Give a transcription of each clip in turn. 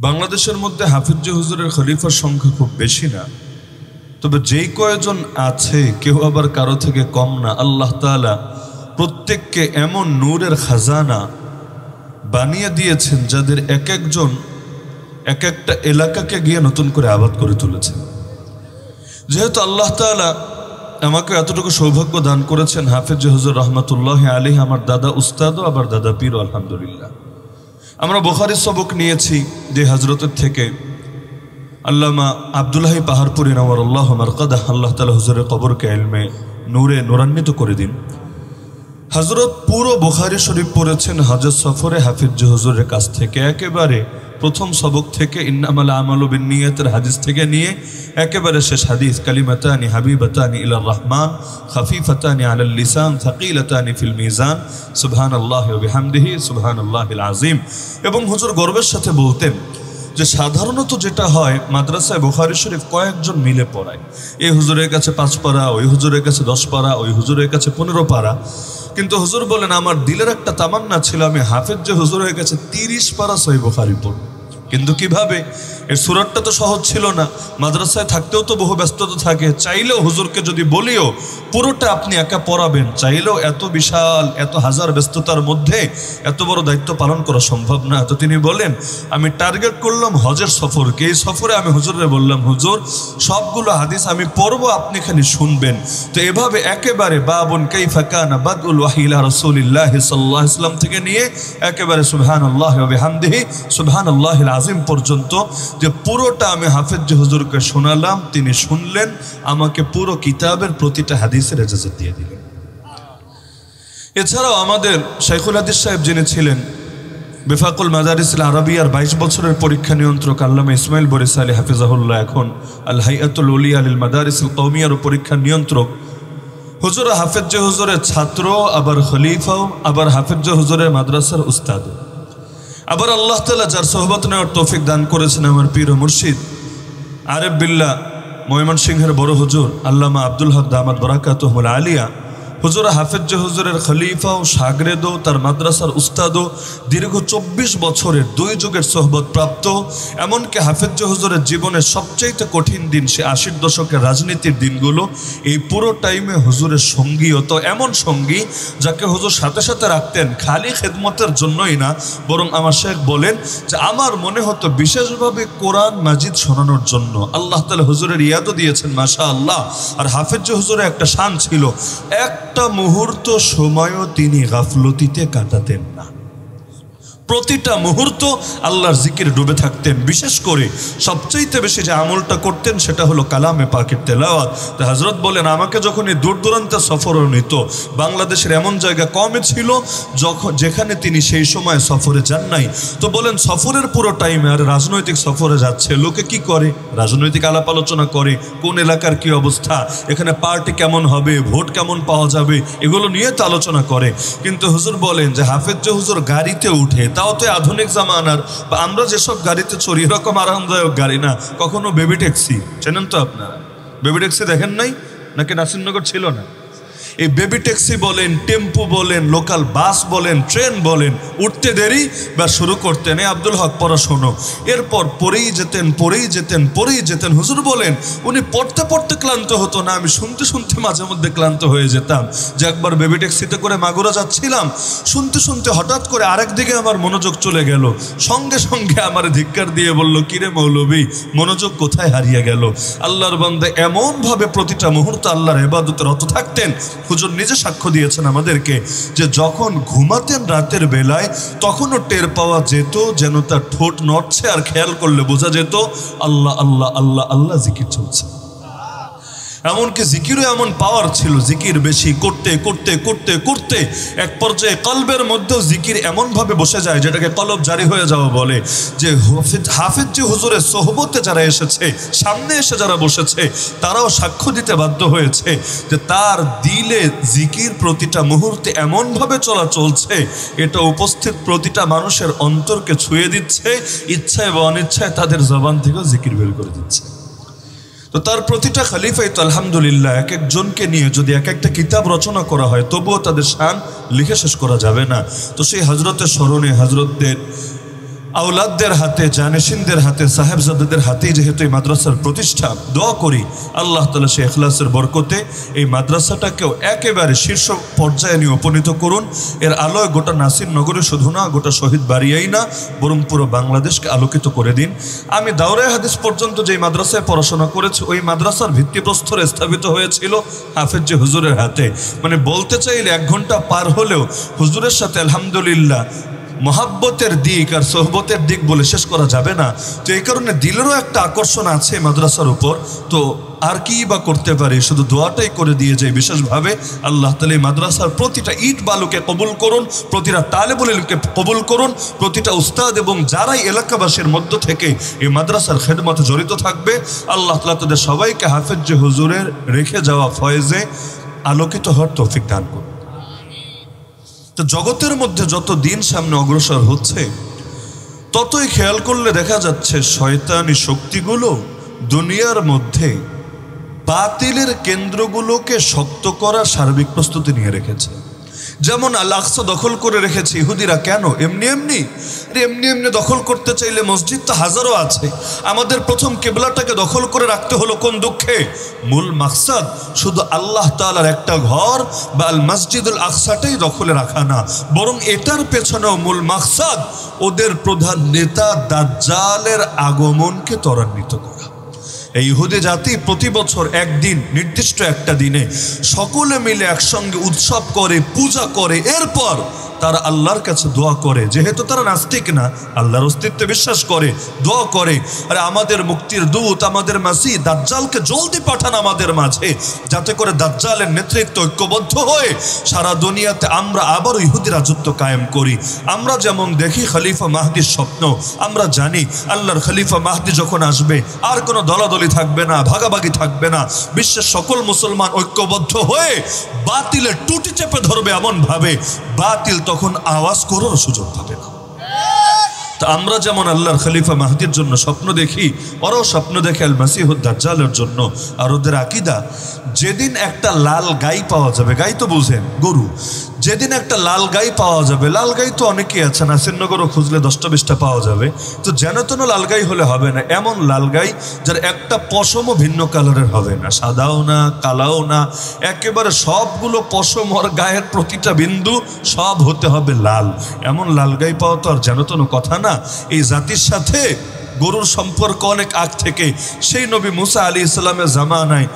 বাংলাদেশের মধ্যে হাফিজ হুজুরের খলিফার সংখ্যা খুব বেশি না, তবে যেই কয়জন আছে কেউ আবার কারো থেকে কম না। আল্লাহ তাআলা প্রত্যেককে এমন নূরের খাজানা বানিয়ে দিয়েছেন যাদের এক একজন এক একটা এলাকাকে গিয়ে নতুন করে আবাদ করে তুলেছেন। যেহেতু আল্লাহ তাআলা আমাকে এতটুকু সৌভাগ্য দান করেছেন, হাফিজ হুজুর রহমতুল্লাহ আলাইহি আমার দাদা উস্তাদও আবার দাদা পীর, আলহামদুলিল্লাহ। আমরা বুখারীর সবক নিয়েছি যে হজরতের থেকে আল্লামা আব্দুল্লাহ পাহাড়পুরি নওয়ারাল্লাহু মারকাদাহ, আল্লাহ তাআলা হুজুরের কবরকে ইলমে নূরে নূরান্বিত করে দিন। হজরত পুরো বুখারী শরীফ পড়েছেন হজরত সফরে হাফিজ হুজুরের কাছ থেকে, একেবারে প্রথম সবক থেকে ইন্নামাল আমালু বিন্নিয়াতের হাদিস থেকে নিয়ে একেবারে শেষ হাদিস কালিমাতানি হাবিবাতানি ইলার রহমান খাফিফাতানি আলাল লিসান থাকিলাতানি ফিল মিজান সুবহানাল্লাহি ওয়া বিহামদিহি সুবহানাল্লাহিল আযীম। এবং হুজুর গর্বের সাথে বলতেন যে সাধারণত যেটা হয় মাদ্রাসায় বুখারী শরীফ কয়েকজন মিলে পড়ায়, এই হুজুরের কাছে 5 পারা, ওই হুজুরের কাছে 10 পারা, ওই হুজুরের কাছে 15 পারা। কিন্তু হুজুর বলেন আমার দিলের একটা তামান্না ছিল আমি হাফেজ যে হুজুরের কাছে 30 পারা সহিহ বুখারী পড়ব। কিন্তু কিভাবে? এর সুরাতটা তো সহজ ছিল না, মাদ্রাসায় থাকতেও তো বহু ব্যস্ততা থাকে। চাইলেও হুজুরকে যদি বলিও পুরোটা আপনি একা পড়াবেন, চাইলেও এত বিশাল এত হাজার ব্যস্ততার মধ্যে এত বড় দায়িত্ব পালন করা সম্ভব না। তো তিনি বলেন আমি টার্গেট করলাম হজের সফরকে। এই সফরে আমি হুজুরে বললাম হুজুর সবগুলো হাদিস আমি পড়বো, আপনি খালি শুনবেন। তো এভাবে একেবারে বাবুন কাইফা কানা বাদউল ওয়াহয়ি ইলা রাসূলিল্লাহি সাল্লাল্লাহু আলাইহি ওয়াসাল্লাম থেকে নিয়ে একেবারে সুবহানাল্লাহি ওয়া বিহামদিহি সুবহানাল্লাহিল আযীম পর্যন্ত যে পুরোটা আমি হাফেজ হুজুরকে শোনালাম, তিনি শুনলেন, আমাকে পুরো কিতাবের প্রতিটা হাদিসের ইজাজত দিয়ে দিলেন। এছাড়াও আমাদের শাইখুল হাদিস সাহেব যিনি ছিলেন বিফাকুল মাদারিসিল আরাবিয়ার 22 বছরের পরীক্ষা নিয়ন্ত্রক আল্লামা ইসমাইল বরিসালি হাফিজাহুল্লাহ, এখন আল হাইয়াতুল উলিয়া লিল মাদারিসিল কওমিয়ার পরীক্ষা নিয়ন্ত্রক। হুজুর হাফেজ হুজুরের ছাত্র, আবার খলিফাও, আবার হাফেজ হুজুরের মাদ্রাসার উস্তাদ। আবার আল্লাহ তাআলা যার সোহবত নেওয়ার তৌফিক দান করেছেন আমার পীর ও মুর্শিদ আরেফ বিল্লাহ ময়মনসিংহের বড় হুজুর আল্লামা আব্দুল হক দামাত বরাকাতুহুল আলিয়া। হুজুর হাফেজ হুজুরের খলিফা ও শাগরেদও, তার মাদ্রাসার উস্তাদও, দীর্ঘ 24 বছরের 2 যুগের সোহবত প্রাপ্ত। এমনকি হাফেজ হুজুরের জীবনের সবচাইতে কঠিন দিন সে 80 দশকের রাজনীতির দিনগুলো, এই পুরো টাইমে হুজুরের সঙ্গীও তো এমন সঙ্গী যাকে হুজুর সাথে সাথে রাখতেন খালি খেদমতের জন্যই না, বরং আমার শেখ বলেন যে আমার মনে হতো বিশেষভাবে কোরআন মাজিদ শোনানোর জন্য। আল্লাহ তাআলা হুজুরের ইয়াদও দিয়েছেন মাশাআল্লাহ। আর হাফেজ হুজুরের একটা শান ছিল, একটা মুহূর্ত সময়ও তিনি গাফলতিতে কাটাতেন না। প্রতিটা মুহূর্ত আল্লাহর জিকিরে ডুবে থাকতেন। বিশেষ করে সবচাইতে বেশি যে আমলটা করতেন সেটা হলো কালামে পাকের তেলাওয়াত। তো হযরত বলেন আমাকে যখন এই দূর দূরান্তে সফরে নিত, বাংলাদেশের এমন জায়গা কমে ছিল যেখানে তিনি সেই সময় সফরে যান নাই। তো বলেন সফরের পুরো টাইমে, আর রাজনৈতিক সফরে যাচ্ছে, লোকে কি করে? রাজনৈতিক আলাপ আলোচনা করে, কোন এলাকার কি অবস্থা, এখানে পার্টি কেমন হবে, ভোট কেমন পাওয়া যাবে, এগুলো নিয়ে তো আলোচনা করে। কিন্তু হুজুর বলেন যে হাফেজ হুজুর গাড়িতে উঠে, তাও তো আধুনিক জামানার, বা আমরা যেসব গাড়িতে চড়ি এরকম আরামদায়ক গাড়ি না, কখনো বেবি ট্যাক্সি চেনেন তো আপনারা? বেবি ট্যাক্সি দেখেন নাই নাকি? নাসিরনগর ছিল না? এই বেবি ট্যাক্সি বলেন, টেম্পো বলেন, লোকাল বাস বলেন, ট্রেন বলেন, উঠতে দেরি বা শুরু করতেন এই আব্দুল হক পড়াশোনা। এরপর পড়েই যেতেন। হুজুর বলেন উনি পড়তে পড়তে ক্লান্ত হতো না, আমি শুনতে শুনতে মাঝে মধ্যে ক্লান্ত হয়ে যেতাম। যে একবার বেবি ট্যাক্সিতে করে মাগুরা যাচ্ছিলাম, শুনতে হঠাৎ করে আরেক দিকে আমার মনোযোগ চলে গেল। সঙ্গে সঙ্গে আমার ধিক্কার দিয়ে বলল কিরে মৌলবী, মনোযোগ কোথায় হারিয়ে গেল? আল্লাহর বান্দা এমনভাবে প্রতিটা মুহূর্ত আল্লাহর ইবাদতে রত থাকতেন। হুজুর নিজে সাক্ষ্য দিয়েছেন আমাদেরকে যে যখন ঘুমাতেন রাতের বেলায় তখনও টের পাওয়া যেত যেন তার ঠোঁট নড়ছে, আর খেয়াল করলে বোঝা যেত আল্লাহ আল্লাহ আল্লাহ আল্লাহ জিকির চলছে। এমনকি জিকিরও এমন পাওয়ার ছিল, জিকির বেশি করতে এক পর্যায়ে কলবের মধ্যেও জিকির এমনভাবে বসে যায় যেটাকে কলব জারি হয়ে যাওয়া বলে। যে হাফেজ হুজুরের সোহবতে যারা এসেছে, সামনে এসে যারা বসেছে, তারাও সাক্ষ্য দিতে বাধ্য হয়েছে যে তার দিলে জিকির প্রতিটা মুহূর্তে এমনভাবে চলছে, এটা উপস্থিত প্রতিটা মানুষের অন্তরকে ছুঁয়ে দিচ্ছে, ইচ্ছায় বা অনিচ্ছায় তাদের জবান থেকেও জিকির বের করে দিচ্ছে। তো তার প্রতিটা খলিফাই তো আলহামদুলিল্লাহ এক একজনকে নিয়ে যদি এক একটা কিতাব রচনা করা হয় তবুও তাদের শান লিখে শেষ করা যাবে না। তো সেই হজরতের স্মরণে হজরতদের আওলাদদের হাতে, জানেশিনদের হাতে, সাহেবজাদাদের হাতেই যেহেতু এই মাদ্রাসার প্রতিষ্ঠা, দোয়া করি আল্লাহ তাআলা সেই ইখলাসের বরকতে এই মাদ্রাসাটাকেও একেবারে শীর্ষ পর্যায়ে নিয়ে উপনীত করুন। এর আলোয় গোটা নাসিরনগরে শুধু না, গোটা শহীদ বাড়িয়াই না, বরং পুরো বাংলাদেশকে আলোকিত করে দিন। আমি দাওরায়ে হাদিস পর্যন্ত যেই মাদ্রাসায় পড়াশোনা করেছি, ওই মাদ্রাসার ভিত্তিপ্রস্তর স্থাপিত হয়েছিল হাফেজ যে হুজুরের হাতে। মানে বলতে চাইলে 1 ঘন্টা পার হলেও হুজুরের সাথে আলহামদুলিল্লাহ মোহাব্বতের দিক আর সোহবতের দিক বলে শেষ করা যাবে না। তো এই কারণে দিলেরও একটা আকর্ষণ আছে মাদ্রাসার উপর। তো আর কি বা করতে পারি, শুধু দোয়াটাই করে দিয়ে যাই বিশেষভাবে। আল্লাহ তাআলা এই মাদ্রাসার প্রতিটা ইট বালুকে কবুল করুন, প্রতিটা তালেবুল ইলমকে কবুল করুন, প্রতিটা উস্তাদ এবং যারাই এলাকাবাসীর মধ্য থেকে এই মাদ্রাসার খেদমতে জড়িত থাকবে, আল্লাহ তাআলা তাদের সবাইকে হাফেজ যে হুজুরের রেখে যাওয়া ফয়েজে আলোকিত হওয়ার তৌফিক দান করুন। তো জগতের মধ্যে যত দিন সামনে অগ্রসর হচ্ছে, ততই খেয়াল করলে দেখা যাচ্ছে শয়তানি শক্তিগুলো দুনিয়ার মধ্যে বাতিলের কেন্দ্রগুলোকে শক্ত করার সার্বিক প্রস্তুতি নিয়ে রেখেছে। যেমন আল আকসা দখল করে রেখেছে ইহুদিরা। কেন? এমনি এমনি দখল করতে চাইলে মসজিদ তো হাজারো আছে। আমাদের প্রথম কিবলাটাকে দখল করে রাখতে হলো কোন দুঃখে? মূল মাকসাদ শুধু আল্লাহ তাআলার একটা ঘর বা আল মসজিদুল আকসাটাই দখলে রাখা না, বরং এটার পেছনেও মূল মাকসাদ ওদের প্রধান নেতা দাজ্জালের আগমনকে ত্বরান্বিত করা। এই ইহুদি জাতি প্রতি বছর একদিন, নির্দিষ্ট একটা দিনে সকলে মিলে একসঙ্গে উৎসব করে, পূজা করে, এরপর তারা আল্লাহর কাছে দোয়া করে। যেহেতু তারা নাস্তিক না, আল্লাহর অস্তিত্বে বিশ্বাস করে, দোয়া করে, আরে আমাদের মুক্তির দূত, আমাদের মাসিহ দাজ্জালকে জলদি পাঠান আমাদের মাঝে, যাতে করে দাজ্জালের নেতৃত্ব ঐক্যবদ্ধ হয়ে সারা দুনিয়াতে আমরা আবার ইহুদি রাজত্ব কায়েম করি। আমরা যেমন দেখি খলিফা মাহদির স্বপ্ন, আমরা জানি আল্লাহর খলিফা মাহদি যখন আসবে আর কোনো দলাদলি থাকবে না, ভাগাভাগি থাকবে না, বিশ্বের সকল মুসলমান ঐক্যবদ্ধ হয়ে বাতিলের টুটি চেপে ধরবে, এমন ভাবে বাতিল তখন আওয়াজ করার সুযোগ পাবে না। তা আমরা যেমন আল্লাহর খলিফা মাহদির জন্য স্বপ্ন দেখি, ওরাও স্বপ্ন দেখে আল মাসিহুদ দাজ্জালের জন্য। আর ওদের আকীদা, যেদিন একটা লাল গাই পাওয়া যাবে, গাই তো বুঝেন, গরু, যেদিন একটা লাল গাই পাওয়া যাবে, লাল গাই তো অনেকেই আছে, নাসিরনগরও খুঁজলে 10টা-20টা পাওয়া যাবে, তো যেন তেন লাল গাই হলে হবে না। এমন লাল গাই যার একটা পশমও ভিন্ন কালারের হবে না, সাদাও না, কালাও না, একেবারে সবগুলো পশম ওর গায়ের প্রতিটা বিন্দু সব হতে হবে লাল। এমন লাল গাই পাওয়া তো আর যেন তেন কথা না। এই জাতির সাথে গরুর সম্পর্ক অনেক আগ থেকে, সেই নবী মুসা আলাইহিস সালামের জামানায়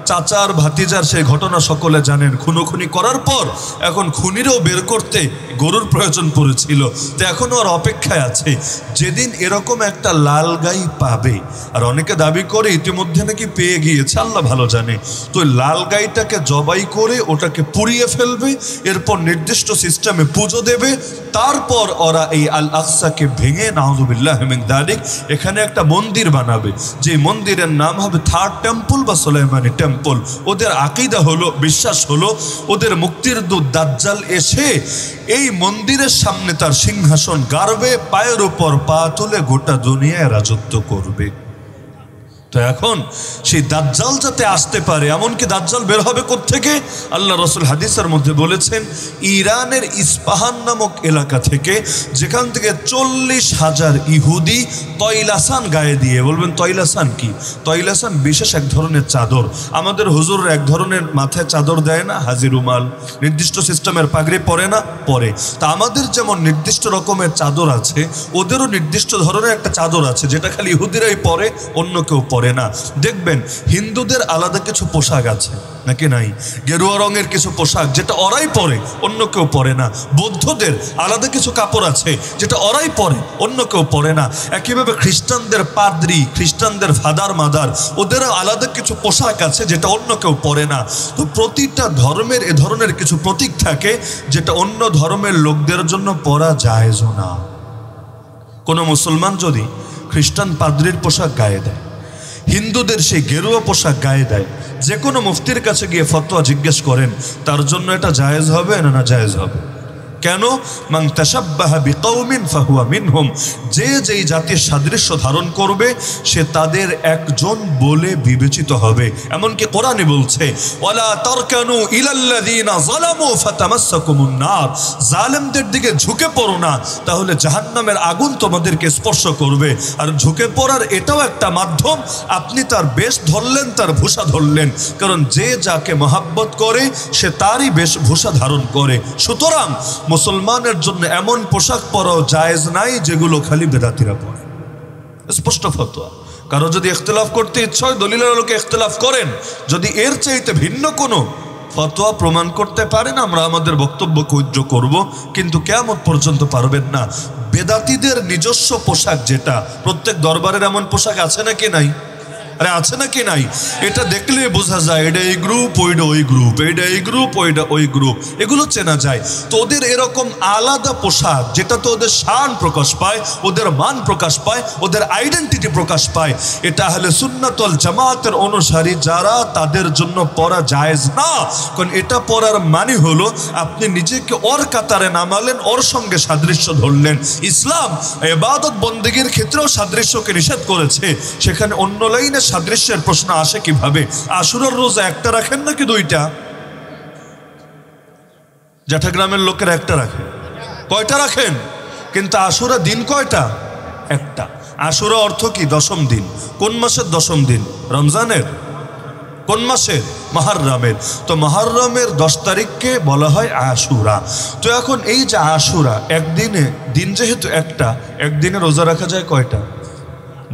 চাচার ভাতিজার সেই ঘটনা সকলে জানেন। খুনোখুনি করার পর এখন খুনিরও বের করতে গরুর প্রয়োজন পড়েছিল। তো এখনও আর অপেক্ষায় আছে যেদিন এরকম একটা লাল গাই পাবে। আর অনেকে দাবি করে ইতিমধ্যে নাকি পেয়ে গিয়েছে, আল্লাহ ভালো জানে। তো লাল গাইটাকে জবাই করে ওটাকে পুড়িয়ে ফেলবে, এরপর নির্দিষ্ট সিস্টেমে পুজো দেবে, তারপর ওরা এই আল আকসাকে ভেঙে, নাউযুবিল্লাহ মিন যালিক, এখানে একটা মন্দির বানাবে, যে মন্দিরের নাম হবে থার্ড টেম্পল বা সুলাইমানি টেম্পল। ওদের আকীদা হলো, বিশ্বাস হলো, ওদের মুক্তির দূত দাজ্জাল এসে এই মন্দিরের সামনে তার সিংহাসন গাড়বে, পায়ের উপর পা তুলে গোটা দুনিয়ায় রাজত্ব করবে। তো এখন সেই দাজ্জাল যাতে আসতে পারে, এমনকি দাজ্জাল বের হবে কোত্থেকে? আল্লাহ রাসূল হাদিসের মধ্যে বলেছেন, ইরানের ইস্পাহান নামক এলাকা থেকে, যেখান থেকে 40,000 ইহুদি তৈলাসান গায়ে দিয়ে। বলবেন তৈলাসান কি? তৈলাসান বিশেষ এক ধরনের চাদর। আমাদের হুজুর এক ধরনের মাথায় চাদর দেয় না, হাজি রুমাল, নির্দিষ্ট সিস্টেমের পাগড়ি পরে না, পরে। তা আমাদের যেমন নির্দিষ্ট রকমের চাদর আছে, ওদেরও নির্দিষ্ট ধরনের একটা চাদর আছে, যেটা খালি ইহুদিরাই পরে, অন্য কেউ পরে না। দেখবেন হিন্দুদের আলাদা কিছু পোশাক আছে নাকি নাই? গেরুয়া রঙের কিছু পোশাক যেটা ওরাই পরে, অন্য কেউ পরে না। বৌদ্ধদের আলাদা কিছু কাপড় আছে যেটা ওরাই পরে, অন্য কেউ পরে না। একইভাবে খ্রিস্টানদের পাদ্রি, খ্রিস্টানদের ফাদার মাদার, ওদেরও আলাদা কিছু পোশাক আছে যেটা অন্য কেউ পরে না। তো প্রতিটা ধর্মের এ ধরনের কিছু প্রতীক থাকে যেটা অন্য ধর্মের লোকদের জন্য পরা জায়েজও না। কোনো মুসলমান যদি খ্রিস্টান পাদ্রির পোশাক গায়ে দেয়, হিন্দুদের সেই গেরুয়া পোশাক গায়ে দেয়, যে কোনো মুফতির কাছে গিয়ে ফতোয়া জিজ্ঞেস করেন, তার জন্য এটা জায়েজ হবে না না জায়েজ হবে? কেন? মান তাশাব্বাহা বিকওমিন ফাহুয়া মিনহুম, যে যেই জাতির সাদৃশ্য ধারণ করবে সে তাদের একজন বলে বিবেচিত হবে। এমনকি কোরআনে বলছে ওয়ালা তারকানু ইলাল্লাযিনা যালামু ফাতামাসসাকুমুন নার, জালেমদের দিকে ঝুঁকে পড়ো না, তাহলে জাহান্নামের আগুন তোমাদেরকে স্পর্শ করবে। আর ঝুঁকে পড়ার এটাও একটা মাধ্যম, আপনি তার বেশ ধরলেন, তার ভূষা ধরলেন, কারণ যে যাকে মহাব্বত করে সে তারই বেশভূষা ধারণ করে। সুতরাং মুসলমানের জন্য এমন পোশাক পরাও জায়েজ নাই যেগুলো খালি বেদাতিরা পরে। স্পষ্ট ফতোয়া। কারো যদি ইখতিলাফ করতে ইচ্ছা হয় দলিলের আলোকে ইখতিলাফ করেন, যদি এর চাইতে ভিন্ন কোনো ফতোয়া প্রমাণ করতে পারেন আমরা আমাদের বক্তব্য কৈর্য করব, কিন্তু কিয়ামত পর্যন্ত পারবেন না। বেদাতিদের নিজস্ব পোশাক, যেটা প্রত্যেক দরবারের এমন পোশাক আছে নাকি নাই? আরে আছে নাকি নাই? এটা দেখলে বোঝা যায় এটা এই গ্রুপ, ওইটা ওই গ্রুপ, এইটা এই গ্রুপ, ওইটা ওই গ্রুপ, এগুলো চেনা যায়। তো ওদের এরকম আলাদা পোশাক যেটা তো ওদের শান প্রকাশ পায়, ওদের মান প্রকাশ পায়, ওদের আইডেন্টিটি প্রকাশ পায়, এটা আহলে সুন্নাত ওয়াল জামাতের অনুসারী যারা, তাদের জন্য পরা জায়েজ না। কারণ এটা পরার মানে হলো আপনি নিজেকে ওর কাতারে নামালেন, ওর সঙ্গে সাদৃশ্য ধরলেন। ইসলাম ইবাদত বন্দেগীর ক্ষেত্রেও সাদৃশ্যকে নিষেধ করেছে, সেখানে অন্য লাইনে সাদৃশ্যের প্রশ্ন আসে কিভাবে? আশুরার রোজা একটা রাখেন নাকি দুইটা? জ্যাঠাগ্রামের লোকেরা একটা রাখে, কয়টা রাখেন? কিন্তু আশুরা দিন কয়টা? একটা। আশুরা অর্থ কি? দশম দিন। কোন মাসের দশম দিন? রমজানের। কোন মাসের? মুহররমের। তো মুহররমের 10 তারিখকে বলা হয় আশুরা। তো এখন এই যে আশুরা, একদিনে দিন যেহেতু একটা, একদিনে রোজা রাখা যায় কয়টা?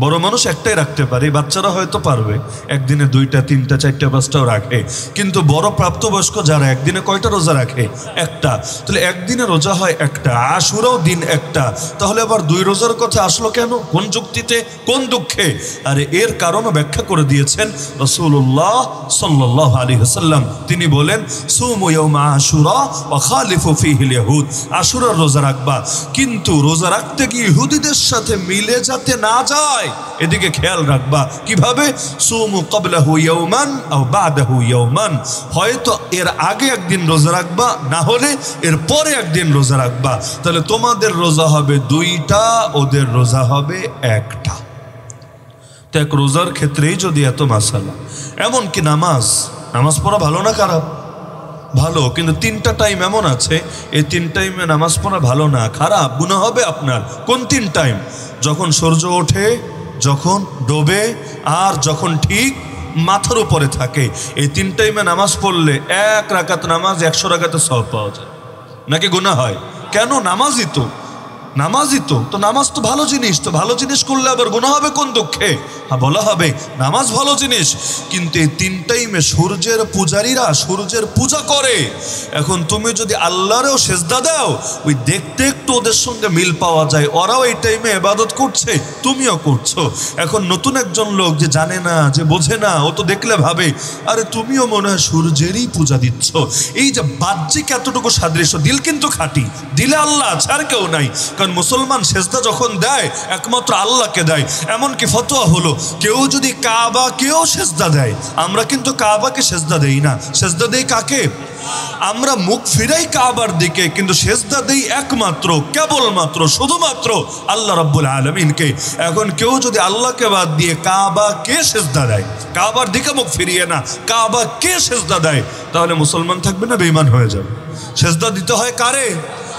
বড় মানুষ একটাই রাখতে পারে, বাচ্চারা হয়তো পারবে একদিনে 2টা 3টা 4টা 5টাও রাখে, কিন্তু বড় প্রাপ্তবয়স্ক যারা একদিনে কয়টা রোজা রাখে? একটা। তাহলে একদিনে রোজা হয় একটা, আশুরাও দিন একটা, তাহলে আবার 2 রোজার কথা আসলো কেন? কোন যুক্তিতে, কোন দুঃখে? আরে এর কারণও ব্যাখ্যা করে দিয়েছেন রাসূলুল্লাহ সাল্লাল্লাহু আলাইহি ওয়াসাল্লাম। তিনি বলেন সুমু ইয়াউমা আশুরা ওয়া খালিফু ফীহিল ইয়াহুদ, আশুরার রোজা রাখবা, কিন্তু রোজা রাখতে গিয়ে ইহুদিদের সাথে মিলে যাতে না যায় এদিকে খেয়াল রাখবা। কিভাবে? সুমু ক্বাবলাহু ইয়াওমান আও বাদাহু ইয়াওমান, হয়তো এর আগে একদিন রোজা রাখবা, না হলে এর পরে একদিন রোজা রাখবা। তাহলে তোমাদের রোজা হবে 2টা, ওদের রোজা হবে একটা। তো এক রোজার ক্ষেত্রেই যদি এত মাসালা, এমনকি নামাজ পড়া ভালো না খারাপ? ভালো, কিন্তু 3টা টাইম এমন আছে, এই 3 টাইমে নামাজ পড়া ভালো না, খারাপ, গুনাহ হবে আপনার। কোন 3 টাইম? যখন সূর্য ওঠে, যখন ডোবে, আর যখন ঠিক মাথার উপরে থাকে। এই 3 টাইমে নামাজ পড়লে 1 রাকাত নামাজ 100 রাকাতের সওয়াব পাওয়া যায়। নাকি গুনাহ হয়? কেন? নামাজই তো নামাজ তো ভালো জিনিস, তো ভালো জিনিস করলে আবার গুনাহ হবে কোন দুঃখে? হ্যাঁ, বলা হবে নামাজ ভালো জিনিস, কিন্তু এই 3 টাইমে সূর্যের পূজারীরা সূর্যের পূজা করে। এখন তুমি যদি আল্লাহরেও সেজদা দাও, ওই দেখতে একটু ওদের সঙ্গে মিল পাওয়া যায়, ওরাও এই টাইমে ইবাদত করছে, তুমিও করছো। এখন নতুন একজন লোক যে জানে না, যে বোঝে না, ও তো দেখলে ভাবে আরে তুমিও মনে হয় সূর্যেরই পূজা দিচ্ছ। এই যে বাহ্যিক এতটুকু সাদৃশ্য, দিল কিন্তু খাঁটি, দিলে আল্লাহ আছে, আর কেউ নাই। কারণ মুসলমান সেজদা যখন দেয় একমাত্র আল্লাহকে দেয়। এমনকি ফতোয়া হলো কেউ যদি কাবাকেও সেজদা দেয়, আমরা কিন্তু কাবাকে সেজদা দেই না, সেজদা দেই কাকে? আমরা মুখ ফিরাই কাবার দিকে, কিন্তু সেজদা দেই একমাত্র, কেবলমাত্র, শুধুমাত্র আল্লাহ রাব্বুল আলামিনকে। এখন কেউ যদি আল্লাহকে বাদ দিয়ে কাবাকে সেজদা দেয়, কাবার দিকে মুখ ফিরিয়ে না, কাবাকে সেজদা দেয়, তাহলে মুসলমান থাকবে না বেঈমান হয়ে যাবে? সেজদা দিতে হয় কারে?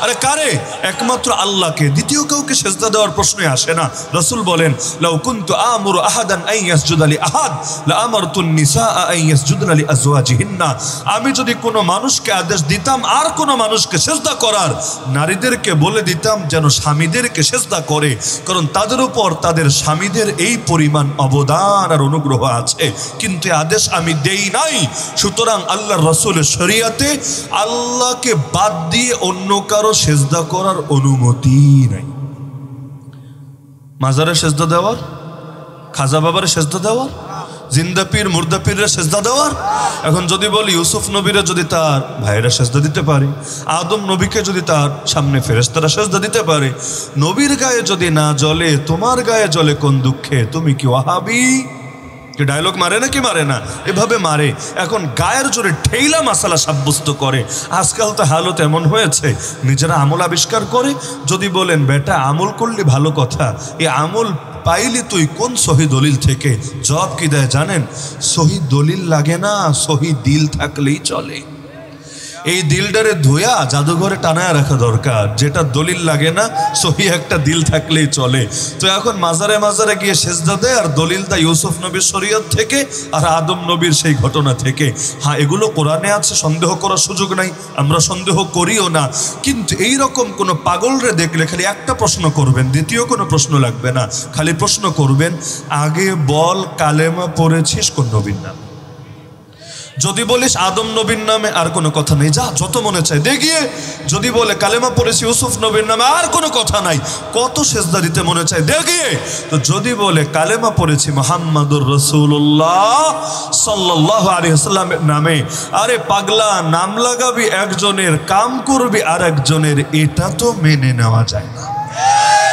আরে কারে? একমাত্র আল্লাহকে, দ্বিতীয় কাউকে সেজদা দেওয়ার প্রশ্নই আসে না। রাসূল বলেন লাউ কুনতু আমুরু আহাদান আন ইয়াসজুদা লি আহাদ লা আমারতুন নিসা আন ইয়াসজুদনা লি আজওয়াজিহিন্না, আমি যদি কোনো মানুষকে আদেশ দিতাম আর কোনো মানুষকে সেজদা করার, নারীদেরকে বলে দিতাম যেন স্বামীদেরকে সেজদা করে, কারণ তাদের উপর তাদের স্বামীদের এই পরিমাণ অবদান আর অনুগ্রহ আছে, কিন্তু আদেশ আমি দেই নাই। সুতরাং আল্লাহর রাসূলের শরীয়তে আল্লাহকে বাদ দিয়ে অন্য কারো সেজদা করার অনুমতি নাই। মাজারে সেজদা দেওয়ার, খাজা বাবারে সেজদা দেওয়ার, জিন্দা পীর মুর্দা পীরের সেজদা দেওয়ার। এখন যদি বলি ইউসুফ নবীরা যদি তার ভাইরা সেজদা দিতে পারে, আদম নবীকে যদি তার সামনে ফেরেশতারা সেজদা দিতে পারে, নবীর গায়ে যদি না জ্বলে তোমার গায়ে জ্বলে কোন দুঃখে? তুমি কি ওয়াহাবি কি ডায়লগ মারে না কি মারে না? এভাবে মারে। এখন গায়ের জোরে ঠেইলা মাসালা সাব্যস্ত করে। আজকাল তো হালত এমন হয়েছে, নিজেরা আমল আবিষ্কার করে। যদি বলেন বেটা আমল করলে ভালো কথা, এই আমল পাইলি তুই কোন সহি দলিল থেকে? জবাব কি দেয় জানেন? সহি দলিল লাগে না, সহি দিল থাকলেই চলে। এই দিলটারে ধুয়া জাদুঘরে টানায় রাখা দরকার। যেটা দলিল লাগে না, সহি একটা দিল থাকলেই চলে। তো এখন মাজারে মাজারে গিয়ে সেজদা দেয়, আর দলিলটা ইউসুফ নবীর শরীয়ত থেকে আর আদম নবীর সেই ঘটনা থেকে। হ্যাঁ, এগুলো কোরআনে আছে, সন্দেহ করার সুযোগ নাই, আমরা সন্দেহ করিও না। কিন্তু এই রকম কোনো পাগলরে দেখলে খালি একটা প্রশ্ন করবেন, দ্বিতীয় কোনো প্রশ্ন লাগবে না। খালি প্রশ্ন করবেন, আগে বল কালেমা পড়েছিস কোন নবীর নাম? যদি বলিস আদম নবীর নামে, আর কোনো কথা নেই, যা যত মনে চায় দেখিয়ে। যদি বলে কালেমা পড়েছি ইউসুফ নবীর নামে, আর কোনো কথা নাই, কত সেজদা দিতে মনে চায় দেখিয়ে। তো যদি বলে কালেমা পড়েছি মুহাম্মাদুর রাসূলুল্লাহ সাল্লাল্লাহু আলাইহি ওয়াসাল্লামের নামে, আরে পাগলা, নাম লাগাবি একজনের, কাম করবি আর একজনের, এটা তো মেনে নেওয়া যায় না।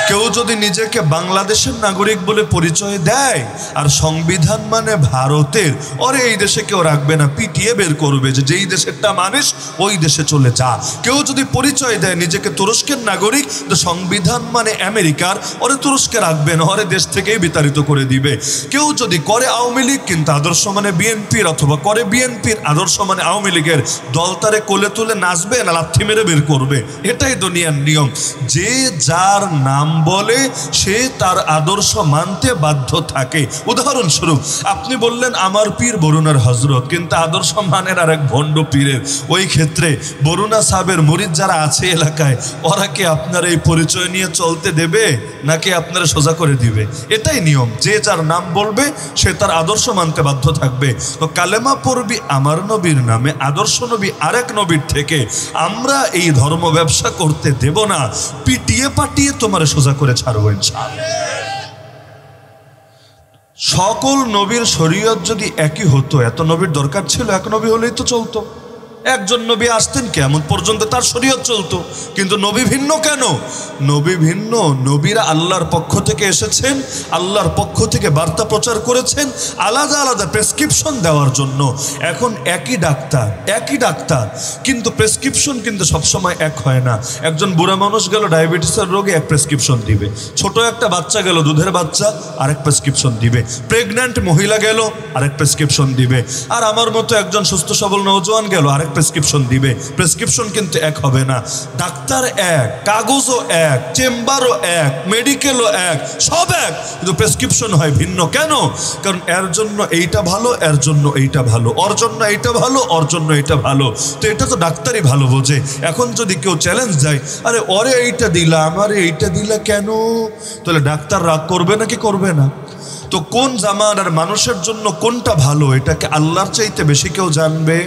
কেউ যদি নিজেকে বাংলাদেশের নাগরিক বলে পরিচয় দেয় আর সংবিধান মানে ভারতের, ওরে এই দেশে কেউ রাখবে না, পিটিয়ে বের করবে, যে যেই দেশেরটা মানুষ ওই দেশে চলে যা। কেউ যদি পরিচয় দেয় নিজেকে তুরস্কের নাগরিক, তো সংবিধান মানে আমেরিকার, ওরে তুরস্কে রাখবে না, ওরে দেশ থেকেই বিতাড়িত করে দিবে। কেউ যদি করে আওয়ামী লীগ কিন্তু আদর্শ মানে বিএনপির, অথবা করে বিএনপির আদর্শ মানে আওয়ামী লীগের, দল তারে কোলে তুলে নাচবে না লাথি মেরে বের করবে। এটাই দুনিয়ার নিয়ম। যে যার নাম বলে সে তার আদর্শ মানতে বাধ্য থাকে। উদাহরণস্বরূপ আপনি বললেন আমার পীর বরুণার হজরত, কিন্তু আদর্শ মানের আর এক ভণ্ড পীরের। ওই ক্ষেত্রে বরুণা সাহেবের মুরিদ যারা আছে এলাকায়, ওরা কি আপনার এই পরিচয় নিয়ে চলতে দেবে, নাকি আপনারা সোজা করে দিবে? এটাই নিয়ম। যে যার নাম বলবে সে তার আদর্শ মানতে বাধ্য থাকবে। তো কালেমা পড়বি আমার নবীর নামে, আদর্শ নবী আরেক নবীর থেকে, আমরা এই ধর্ম ব্যবসা করতে দেব না। পিটিয়ে পাটিয়ে তোমার সোজা করে ছাড়বো ইনশাআল্লাহ। সকল নবীর শরীয়ত যদি একই হতো, এত নবীর দরকার ছিল? এক নবী হলেই তো চলতো। একজন নবী আসতেন, কিয়ামত পর্যন্ত তার শরীয়ত চলতো। কিন্তু নবী ভিন্ন কেন? নবী ভিন্ন, নবীরা আল্লাহর পক্ষ থেকে এসেছেন, আল্লাহর পক্ষ থেকে বার্তা প্রচার করেছেন, আলাদা আলাদা প্রেসক্রিপশন দেওয়ার জন্য। এখন একই ডাক্তার, কিন্তু প্রেসক্রিপশন কিন্তু সবসময় এক হয় না। একজন বুড়া মানুষ গেল ডায়াবেটিসের রোগে, এক প্রেসক্রিপশন দিবে। ছোট একটা বাচ্চা গেল, দুধের বাচ্চা, আরেক প্রেসক্রিপশন দিবে। প্রেগন্যান্ট মহিলা গেল, আরেক প্রেসক্রিপশন দিবে। আর আমার মতো একজন সুস্থ সবল নওজোয়ান গেল, আরেক প্রেসক্রিপশন দিবে। প্রেসক্রিপশন কিন্তু এক হবে না। ডাক্তার এক, কাগজও এক, চেম্বারও এক, মেডিকেলও এক, সব এক, কিন্তু প্রেসক্রিপশন হয় ভিন্ন। কেন? কারণ এর জন্য এইটা ভালো, এর জন্য এইটা ভালো, ওর জন্য এইটা ভালো, ওর জন্য এইটা ভালো। তো এটা তো ডাক্তারই ভালো বোঝে। এখন যদি কেউ চ্যালেঞ্জ দেয়, আরে ওরে এইটা দিলা, আমারে এইটা দিলা কেন, তাহলে ডাক্তার রাগ করবে নাকি করবে না? তো কোন জামানার মানুষের জন্য কোনটা ভালো, এটাকে আল্লাহর চাইতে বেশি কেউ জানবে?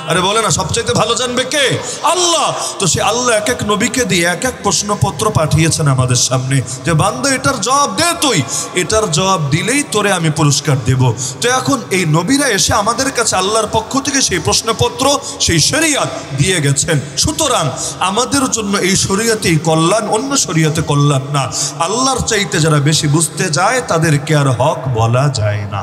আরে বলে না, সবচাইতে ভালো জানবে কে? আল্লাহ। তো সে আল্লাহ এক এক নবীকে দিয়ে এক এক প্রশ্নপত্র পাঠিয়েছেন আমাদের সামনে, যে বান্দা এটার জবাব দে, তুই এটার জবাব দিলেই তোরে আমি পুরস্কার দেব। তো এখন এই নবীরা এসে আমাদের কাছে আল্লাহর পক্ষ থেকে সেই প্রশ্নপত্র, সেই শরীয়ত দিয়ে গেছেন। সুতরাং আমাদের জন্য এই শরীয়তেই কল্যাণ, অন্য শরীয়তে কল্যাণ না। আল্লাহর চাইতে যারা বেশি বুঝতে যায় তাদেরকে আর হক বলা যায় না।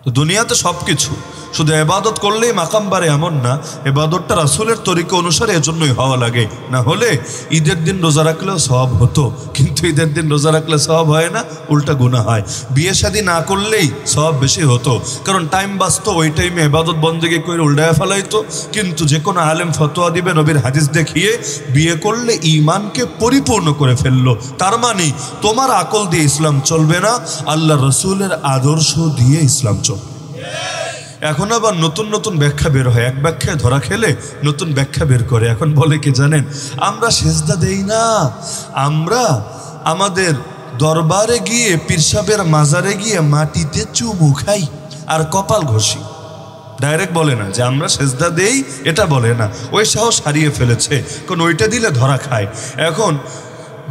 তো দুনিয়াতে সব কিছু শুধু ইবাদত করলেই মাকাম বাড়ে এমন না। ইবাদতটা রাসূলের তরিকা অনুসারে এজন্যই হওয়া লাগে। না হলে ঈদের দিন রোজা রাখলেও সওয়াব হতো, কিন্তু ঈদের দিন রোজা রাখলে সওয়াব হয় না, উল্টা গুনাহ হয়। বিয়ে শাদী না করলেই সওয়াব বেশি হতো, কারণ টাইম বাঁচতো, ওই টাইমে ইবাদত বন্দেগি করে উল্টায় ফেলাইতো। কিন্তু যে কোনো আলেম ফতোয়া দিবে নবীর হাদিস দেখিয়ে, বিয়ে করলে ঈমানকে পরিপূর্ণ করে ফেললো। তার মানে তোমার আকল দিয়ে ইসলাম চলবে না, আল্লাহ রসুলের আদর্শ দিয়ে ইসলাম চলবে। এখন আবার নতুন নতুন ব্যাখ্যা বের হয়, এক ব্যাখ্যায় ধরা খেলে নতুন ব্যাখ্যা বের করে। এখন বলে কি জানেন, আমরা সেজদা দেই না, আমরা আমাদের দরবারে গিয়ে, পীর সাহেবের মাজারে গিয়ে মাটিতে চুমু খাই আর কপাল ঘষি। ডাইরেক্ট বলে না যে আমরা সেজদা দেই, এটা বলে না, ওই সাহস হারিয়ে ফেলেছে, কারণ ওইটা দিলে ধরা খায়। এখন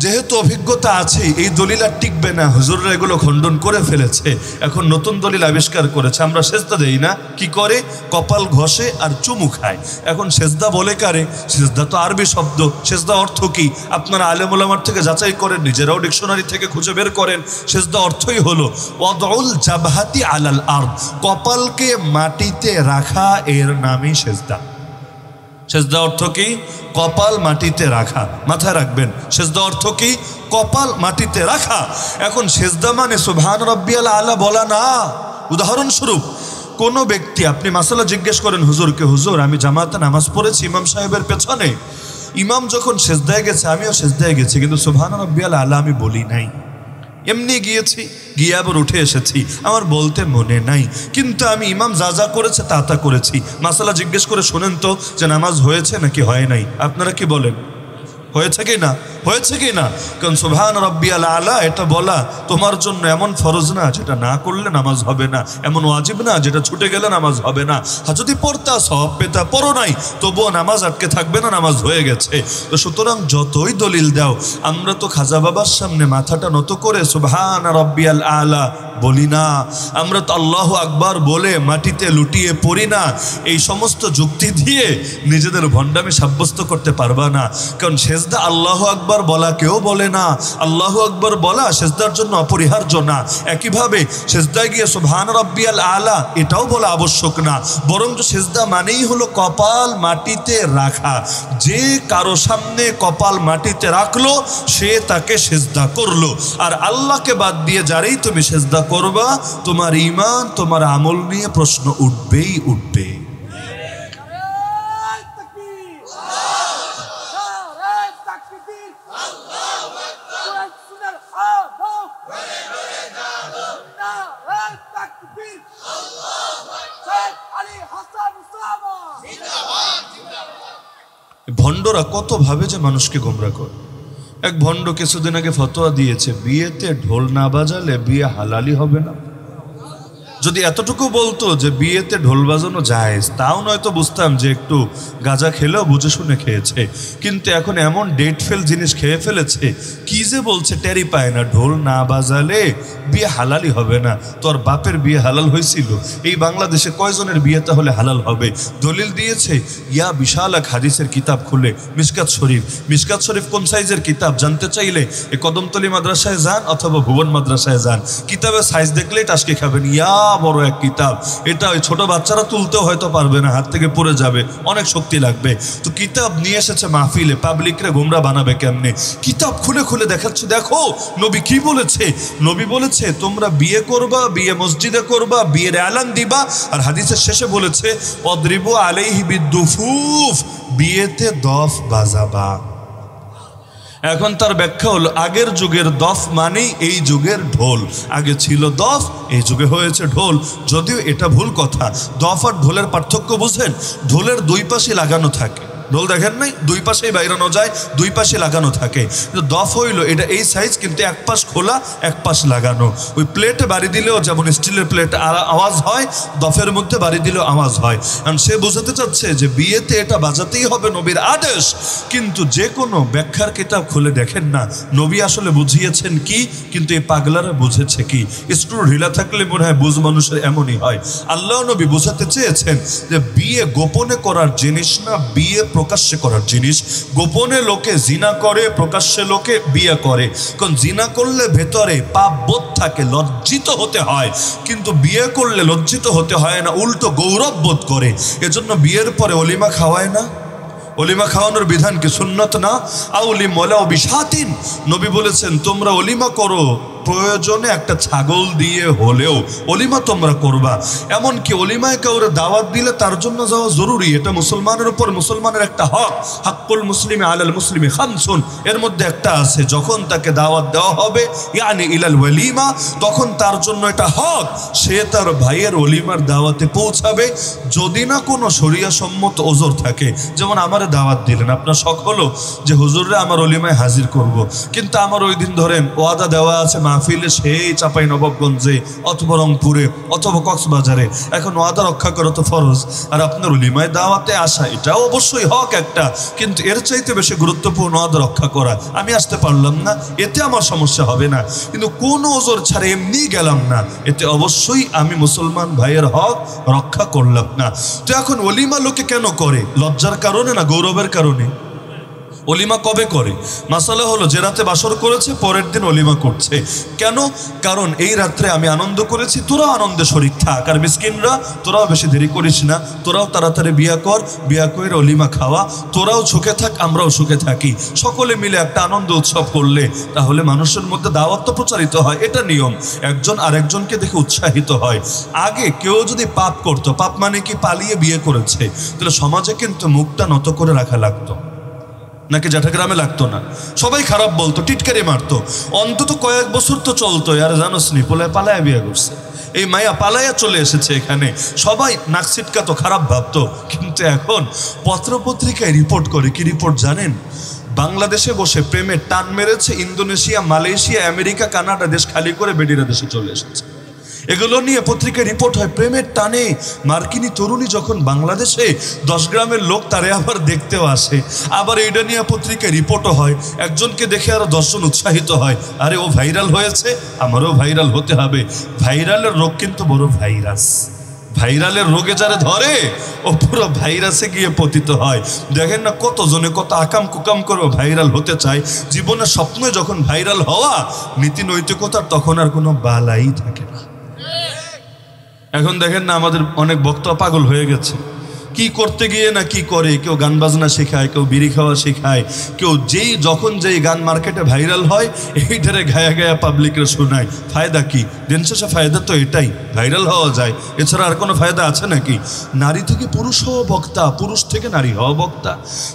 যেহেতু অভিজ্ঞতা আছে এই দলিল আর টিকবে না, হুজুররা এগুলো খণ্ডন করে ফেলেছে, এখন নতুন দলিল আবিষ্কার করেছে। আমরা সেজদা দেই না, কি করে? কপাল ঘষে আর চুমু খায়। এখন সেজদা বলে কারে? সেজদা তো আরবি শব্দ, সেজদা অর্থ কি আপনারা আলেম ওলামার থেকে যাচাই করেন, নিজেরাও ডিকশনারি থেকে খুঁজে বের করেন। সেজদা অর্থই হলো ওয়াদউল জাবহাতি আলাল আরদ, কপালকে মাটিতে রাখা, এর নামই সেজদা। সেজদা অর্থ কি? কপাল মাটিতে রাখা। মাথায় রাখবেন, সেজদা অর্থ কি? কপাল মাটিতে রাখা। এখন সেজদা মানে সুবহান রাব্বিয়াল আলা বলা না। উদাহরণস্বরূপ কোনো ব্যক্তি, আপনি মাসালা জিজ্ঞেস করেন হুজুরকে, হুজুর আমি জামাতে নামাজ পড়েছি ইমাম সাহেবের পেছনে, ইমাম যখন সেজদায় গেছে আমিও সেজদায় গেছি, কিন্তু সুবহান রাব্বিয়াল আলা আমি বলি নাই, এমনি গিয়েছি, গিয়ে আবার উঠে এসেছি, আমার বলতে মনে নাই, কিন্তু আমি ইমাম যা যা করেছে তা তা করেছি। মাসালা জিজ্ঞেস করে শোনেন তো যে নামাজ হয়েছে নাকি হয় নাই? আপনারা কি বলেন? হয়েছে কি না? হয়েছে কি না? কারণ সুবহান রাব্বিয়াল আলা এটা বলা তোমার জন্য এমন ফরজ না যেটা না করলে নামাজ হবে না, এমন ওয়াজিব না যেটা ছুটে গেলে নামাজ হবে না। আর যদি পড়তা সওয়াব পেতা, পড়ো নাই তবুও নামাজ আটকে থাকবে না, নামাজ হয়ে গেছে। তো সুতরাং যতই দলিল দাও, আমরা তো খাজা বাবার সামনে মাথাটা নত করে সুবহান রাব্বিয়াল আলা বলি না, আমরা তো আল্লাহু আকবার বলে মাটিতে লুটিয়ে পড়ি না। এই সমস্ত যুক্তি দিয়ে নিজেদের ভণ্ডামি সাব্যস্ত করতে পারবা না, কারণ সেজদা আল্লাহু আকবার বলা কেউ বলে না, আল্লাহু আকবার বলা সেজদার জন্য অপরিহার্য না। একইভাবে সেজদায় গিয়ে সুবহান রাব্বিয়াল আলা এটাও বলা আবশ্যক না, বরং সেজদা মানেই হলো কপাল মাটিতে রাখা। যে কারো সামনে কপাল মাটিতে রাখলো সে তাকে সেজদা করলো। আর আল্লাহকে বাদ দিয়ে যারেই তুমি সেজদা করবা, তোমার ঈমান তোমার আমল নিয়ে প্রশ্ন উঠবেই উঠবে। ভণ্ডরা কত ভাবে যে মানুষকে গোমরাহ করে। এক ভণ্ড কিছুদিন আগে ফতোয়া দিয়েছে, বিয়েতে ঢোল না বাজালে বিয়ে হালালি হবে না। যদি এতটুকু বলতো যে বিয়েতে ঢোল বাজানো জায়েজ, তাও নয়তো বুঝতাম যে একটু গাঁজা খেলেও বুঝে শুনে খেয়েছে। কিন্তু এখন এমন ডেট ফেল জিনিস খেয়ে ফেলেছে, কি যে বলছে টেরি পায় না, ঢোল না বাজালে বিয়ে হালালি হবে না। তোর বাপের বিয়ে হালাল হয়েছিল? এই বাংলাদেশে কয়জনের বিয়ে তাহলে হালাল হবে? দলিল দিয়েছে ইয়া বিশাল এক হাদিসের কিতাব খুলে, মিশকাত শরীফ। মিশকাত শরীফ কোন সাইজের কিতাব জানতে চাইলে এ কদমতলী মাদ্রাসায় যান অথবা ভুবন মাদ্রাসায় যান, কিতাবের সাইজ দেখলেই টাসকে খাবেন। ইয়া বড় এক কিতাব, এটা ওই ছোট বাচ্চারা তুলতেও হয়তো পারবে না, হাত থেকে পড়ে যাবে, অনেক শক্তি লাগবে। তো কিতাব নিয়ে এসেছে মাহফিলে, পাবলিকরে গোমরা বানাবে কেমনে? কিতাব খুলে খুলে দেখাচ্ছে, দেখো নবী কি বলেছে। নবী বলেছে তোমরা বিয়ে করবা, বিয়ে মসজিদে করবা, বিয়ের এলান দিবা, আর হাদিসের শেষে বলেছে অদ্রিবু আলাইহি বিদ্দুফুফ, বিয়েতে দফ বাজাবা। এখন তার ব্যাখ্যা হলো আগের যুগের দফ মানেই এই যুগের ঢোল। আগে ছিল দফ, এই যুগে হয়েছে ঢোল। যদিও এটা ভুল কথা, দফ আর ঢোলের পার্থক্য বুঝেন? ঢোলের দুই পাশে লাগানো থাকে, ঢোল দেখেন নাই দুই পাশেই বাইরানো যায়, দুই পাশে লাগানো থাকে। কিন্তু দফ হইল এটা এই সাইজ, কিন্তু এক পাশ খোলা এক পাশ লাগানো। ওই প্লেটে বাড়ি দিলেও যেমন স্টিলের প্লেটে আওয়াজ হয়, দফের মধ্যে বাড়ি দিলেও আওয়াজ হয়। কারণ সে বোঝাতে চাচ্ছে যে বিয়েতে এটা বাজাতেই হবে, নবীর আদেশ। কিন্তু যে কোনো ব্যাখ্যার কিতাব খুলে দেখেন না নবী আসলে বুঝিয়েছেন কি, কিন্তু এই পাগলারা বুঝেছে কি। স্ক্রু ঢিলা থাকলে মনে হয় বুঝ মানুষের এমনই হয়। আল্লাহ নবী বোঝাতে চেয়েছেন যে বিয়ে গোপনে করার জিনিস না, বিয়ে প্রকাশ্যে করার জিনিস। গোপনে লোকে জিনা করে, প্রকাশ্যে লোকে বিয়ে করে। কারণ জিনা করলে ভেতরে পাপ বোধ থাকে, লজ্জিত হতে হয়, কিন্তু বিয়ে করলে লজ্জিত হতে হয় না, উল্টো গৌরব বোধ করে। এজন্য বিয়ের পরে অলিমা খাওয়ায় না। অলিমা খাওয়ানোর বিধান কি সুন্নত না? আউলিম ওয়ালাউ বিশাতিন, নবী বলেছেন তোমরা অলিমা করো, প্রয়োজনে একটা ছাগল দিয়ে হলেও অলিমা তোমরা করবা। এমনকি অলিমায় কাউরে দাওয়াত দিলে তার জন্য যাওয়া জরুরি, এটা মুসলমানের উপর মুসলমানের একটা হক। হাক্কুল মুসলিমি আলাল মুসলিমি খামসুন, এর মধ্যে একটা আছে, যখন তাকে দাওয়াত দেওয়া হবে ইয়ানি ইলাল ওয়ালিমা, তখন তার জন্য এটা হক সে তার ভাইয়ের অলিমার দাওয়াতে পৌঁছাবে, যদি না কোনো শরিয়া সম্মত ওজর থাকে। যেমন আমারে দাওয়াত দিলেন, আপনার শখ হলো যে হুজুররে আমার অলিমায় হাজির করব, কিন্তু আমার ওই দিন ধরেন ওয়াদা দেওয়া আছে মাহফিলে সেই চাপাই নবাবগঞ্জে অথবা রংপুরে অথবা কক্সবাজারে, এখন ওয়াদা রক্ষা করা তো ফরজ। আর আপনার উলিমায় দাওয়াতে আসা এটাও অবশ্যই হক একটা, কিন্তু এর চাইতে বেশি গুরুত্বপূর্ণ ওয়াদা রক্ষা করা। আমি আসতে পারলাম না, এতে আমার সমস্যা হবে না, কিন্তু কোনো ওজোর ছাড়া এমনি গেলাম না, এতে অবশ্যই আমি মুসলমান ভাইয়ের হক রক্ষা করলাম না। তো এখন ওলিমা লোকে কেন করে? লজ্জার কারণে না গৌরবের কারণে? অলিমা কবে করে? মাসালা হলো যে রাতে বাসর করেছে পরের দিন অলিমা করছে। কেন? কারণ এই রাত্রে আমি আনন্দ করেছি, তোরাও আনন্দে শরীক থাক। আর মিসকিনরা তোরাও বেশি দেরি করিস না, তোরাও তাড়াতাড়ি বিয়া কর, বিয়া করে অলিমা খাওয়া, তোরাও সুখে থাক আমরাও সুখে থাকি। সকলে মিলে একটা আনন্দ উৎসব করলে তাহলে মানুষের মধ্যে দাওয়াত তো প্রচারিত হয়, এটা নিয়ম। একজন আরেকজনকে দেখে উৎসাহিত হয়। আগে কেউ যদি পাপ করতো, পাপ মানে কি পালিয়ে বিয়ে করেছে, তাহলে সমাজে কিন্তু মুখটা নত করে রাখা লাগতো, নাকি জ্যাঠাগ্রামে লাগতো না? সবাই খারাপ বলতো, টিটকারি মারতো, অন্তত কয়েক বছর তো চলতো। আর জানোস নি পোলায় পালায়া বিয়ে করছে, এই মায়া পালায়া চলে এসেছে এখানে, সবাই নাক ছিটকাতো, খারাপ ভাবতো। কিন্তু এখন পত্রপত্রিকায় রিপোর্ট করে, কি রিপোর্ট জানেন? বাংলাদেশে বসে প্রেমে টান মেরেছে ইন্দোনেশিয়া, মালয়েশিয়া, আমেরিকা, কানাডা দেশ খালি করে বেডিরা দেশে চলে এসেছে। এগুলো নিয়ে পত্রিকায় রিপোর্ট হয়। প্রেমের টানে মার্কিনী তরুণী যখন বাংলাদেশে, 10 গ্রামের লোক তারে আবার দেখতেও আসে, আবার এইটা নিয়ে পত্রিকায় রিপোর্টও হয়। একজনকে দেখে আরো 10 জন উৎসাহিত হয়, আরে ও ভাইরাল হয়েছে, আমারও ভাইরাল হতে হবে। ভাইরালের রোগ কিন্তু বড় ভাইরাস, ভাইরালের রোগে যারা ধরে ও পুরো ভাইরাসে গিয়ে পতিত হয়। দেখেন না কতজনে কত আকাম কুকাম করে ভাইরাল হতে চায়, জীবনের স্বপ্নে যখন ভাইরাল হওয়া, নীতি নৈতিকতার তখন আর কোনো বালাই থাকে না। এখন দেখেন না আমাদের অনেক বক্তা পাগল হয়ে গেছে, কি করতে গিয়ে না কি করে, কেউ গান বাজনা শেখায়, কেউ বিড়ি খাওয়া শেখায়, কেউ যখন যেই গান মার্কেটে ভাইরাল হয় এইটারে গায়া গায়া পাবলিকের শোনায়। ফায়দা কি? দিন শেষে ফায়দা তো এটাই, ভাইরাল হওয়া যায়, এছাড়া আর কোনো ফায়দা আছে নাকি? নারী থেকে পুরুষ হওয়া বক্তা, পুরুষ থেকে নারী হওয়া বক্তা,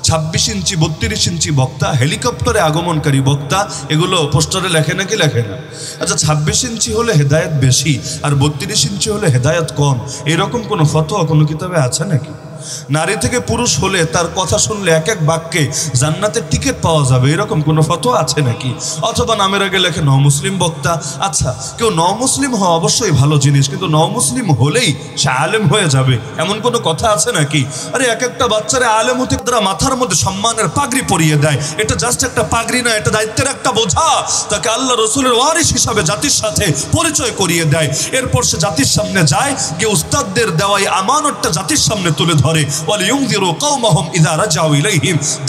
26 ইঞ্চি 32 ইঞ্চি বক্তা, হেলিকপ্টারে আগমনকারী বক্তা, এগুলো পোস্টারে লেখে নাকি লেখে না? আচ্ছা 26 ইঞ্চি হলে হেদায়েত বেশি আর 32 ইঞ্চি হলে হেদায়েত কম, এরকম কোনো ফতোয়া কোনো কিতাবে আছে নাকি? নারী থেকে পুরুষ হলে তার কথা শুনলে এক এক বাক্যে জান্নাতের টিকিট পাওয়া যাবে, এরকম কোনো ফতোয়া আছে নাকি? অথবা নামের আগে লেখে নমুসলিম বক্তা। আচ্ছা কেউ নমুসলিম হওয়া অবশ্যই ভালো জিনিস, কিন্তু নমুসলিম হলেই সে আলেম হয়ে যাবে এমন কোনো কথা আছে নাকি? আরে এক একটা বাচ্চারা আলেম হতে তারা মাথার মধ্যে সম্মানের পাগড়ি পরিয়ে দেয়, এটা জাস্ট একটা পাগড়ি না, এটা দায়িত্বের একটা বোঝা। তাকে আল্লাহ রসুলের ওয়ারিস হিসাবে জাতির সাথে পরিচয় করিয়ে দেয়। এরপর সে জাতির সামনে যায়, গিয়ে উস্তাদদের দেওয়াই আমানতটা জাতির সামনে তুলে ধরে।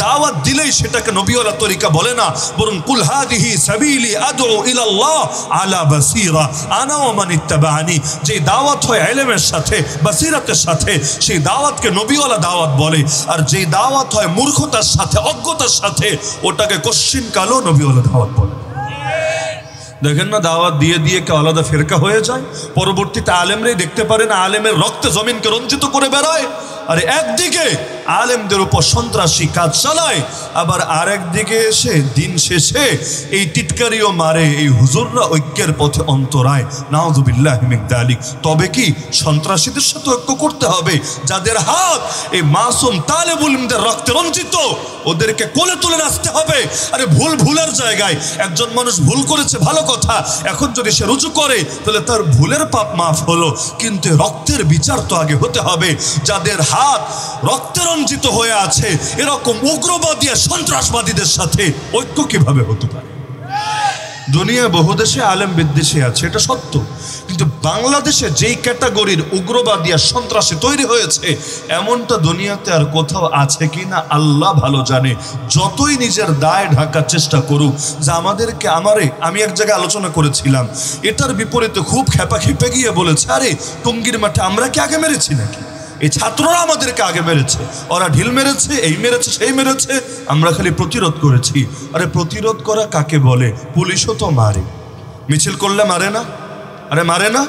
দাওয়াত দিলেই সেটাকে নবীওয়ালা তরিকা বলে না, বরং কুল হাদিহি সাবিলি আদউ ইলাল্লাহ আলা বাসীরা আনা ওয়া মান ইত্তাবা'আনি। যে দাওয়াত হয় ইলমের সাথে, বাসিরাতের সাথে, সেই দাওয়াতকে নবীওয়ালা দাওয়াত বলে। আর যে দাওয়াত হয় মূর্খতার সাথে, অজ্ঞতার সাথে, ওটাকে কশ্চিন কালো নবীওয়ালা দাওয়াত বলে। দেখেন না দাওয়াত দিয়ে দিয়ে কেউ আলাদা ফেরকা হয়ে যায়, পরবর্তীতে আলেমরাই দেখতে পারে না আলেমের রক্তে জমিনকে রঞ্জিত করে বেড়ায়। আর একদিকে আলেমদের উপর সন্ত্রাসী কাজ চালায়, আবার আরেকদিকে এসে দিন শেষে এই টিটকারিও মারে, এই হুজুররা ঐক্যের পথে অন্তরায়। নাউযুবিল্লাহি মিন যালিক। তবে কি সন্ত্রাসীদের সাথে ঐক্য করতে হবে? যাদের হাত এই মাসুম তালেবুল ইলমদের রক্তে রঞ্জিত, ওদেরকে কোলে তুলে নাচতে হবে। আরে ভুলের জায়গায় একজন মানুষ ভুল করেছে ভালো কথা, এখন যদি সে রুজু করে তাহলে তার ভুলের পাপ মাফ হলো, কিন্তু রক্তের বিচার তো আগে হতে হবে। যাদের হাত রক্তে রঞ্জিত হয়ে আছে, এরকম উগ্রবাদী আর সন্ত্রাসবাদীদের সাথে ঐক্য কিভাবে হতে পারে? দুনিয়া বহু দেশে আলেম বিদ্বেষী আছে, এটা সত্য, কিন্তু বাংলাদেশে যেই ক্যাটাগরির উগ্রবাদী আর সন্ত্রাসী তৈরি হয়েছে, এমনটা দুনিয়াতে আর কোথাও আছে কি না আল্লাহ ভালো জানে। যতই নিজের দায় ঢাকার চেষ্টা করুক, যে আমি এক জায়গায় আলোচনা করেছিলাম, এটার বিপরীতে খুব খেপে গিয়ে বলেছে, আরে টঙ্গীর মাঠে আমরা কি আগে মেরেছি নাকি? এই ছাত্ররা আমাদেরকে আগে মেরেছে, ওরা ঢিল মেরেছে, এই মেরেছে, সেই মেরেছে, আমরা খালি প্রতিরোধ করেছি। আরে প্রতিরোধ করা কাকে বলে? পুলিশও তো মারে, মিছিল করলে মারে না? আরে মারে না?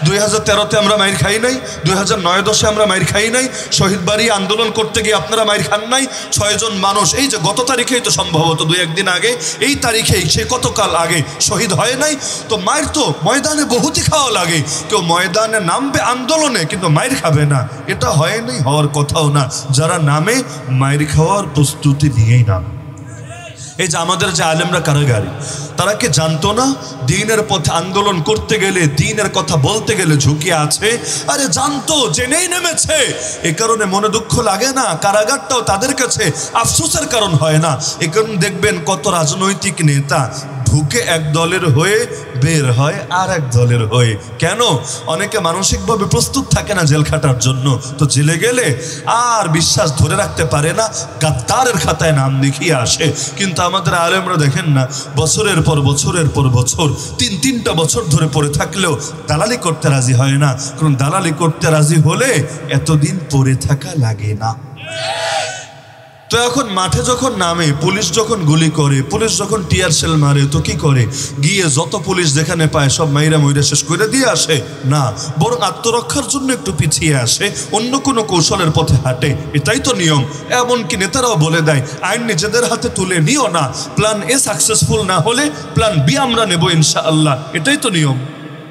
2013-তে আমরা মাইর খাই নাই? 2009-10-এ আমরা মাইর খাই নাই? শহীদ বাড়ি আন্দোলন করতে গিয়ে আপনারা মাইর খান নাই? 6 জন মানুষ এই যে গত তারিখেই তো সম্ভবত 2-1 দিন আগে, এই তারিখেই সে কতকাল আগে শহীদ হয় নাই? তো মাইর তো ময়দানে বহুতই খাওয়া লাগে। কেউ ময়দানে নামবে আন্দোলনে, কিন্তু মাইর খাবে না, এটা হয় নাই, হওয়ার কথাও না। যারা নামে মাইর খাওয়ার প্রস্তুতি নিয়েই নামে। এই যে আমাদের যে আলেমরা কারাগারি, তারা কি জানতো না দ্বীনের পথে আন্দোলন করতে গেলে, দ্বীনের কথা বলতে গেলে ঝুঁকি আছে? আরে জানতো, জেনেই নেমেছে। এ কারণে মনে দুঃখ লাগে না, কারাগারটাও তাদের কাছে আফসোসের কারণ হয় না। এ কারণে দেখবেন কত রাজনৈতিক নেতা ঢুকে এক দলের হয়ে বের হয় আর এক দলের হয়ে। কেন? অনেকে মানসিকভাবে প্রস্তুত থাকে না জেল খাটার জন্য, তো জেলে গেলে আর বিশ্বাস ধরে রাখতে পারে না, গাদ্দারের খাতায় নাম দেখিয়ে আসে। কিন্তু আমাদের আলেমরা দেখেন না, বছরের পর বছর তিনটা বছর ধরে পড়ে থাকলেও দালালি করতে রাজি হয় না। কারণ দালালি করতে রাজি হলে এতদিন পড়ে থাকা লাগে না। তো এখন মাঠে যখন নামে, পুলিশ যখন গুলি করে, পুলিশ যখন টিয়ার সেল মারে, তো কি করে? গিয়ে যত পুলিশ যেখানে পায় সব মাইরা মইরা শেষ করে দিয়ে আসে না, বরং আত্মরক্ষার জন্য একটু পিছিয়ে আসে, অন্য কোনো কৌশলের পথে হাঁটে। এটাই তো নিয়ম। এমনকি নেতারাও বলে দেয়, আইন নিজেদের হাতে তুলে নিও না, প্ল্যান এ সাকসেসফুল না হলে প্ল্যান বি আমরা নেব ইনশাআল্লাহ। এটাই তো নিয়ম,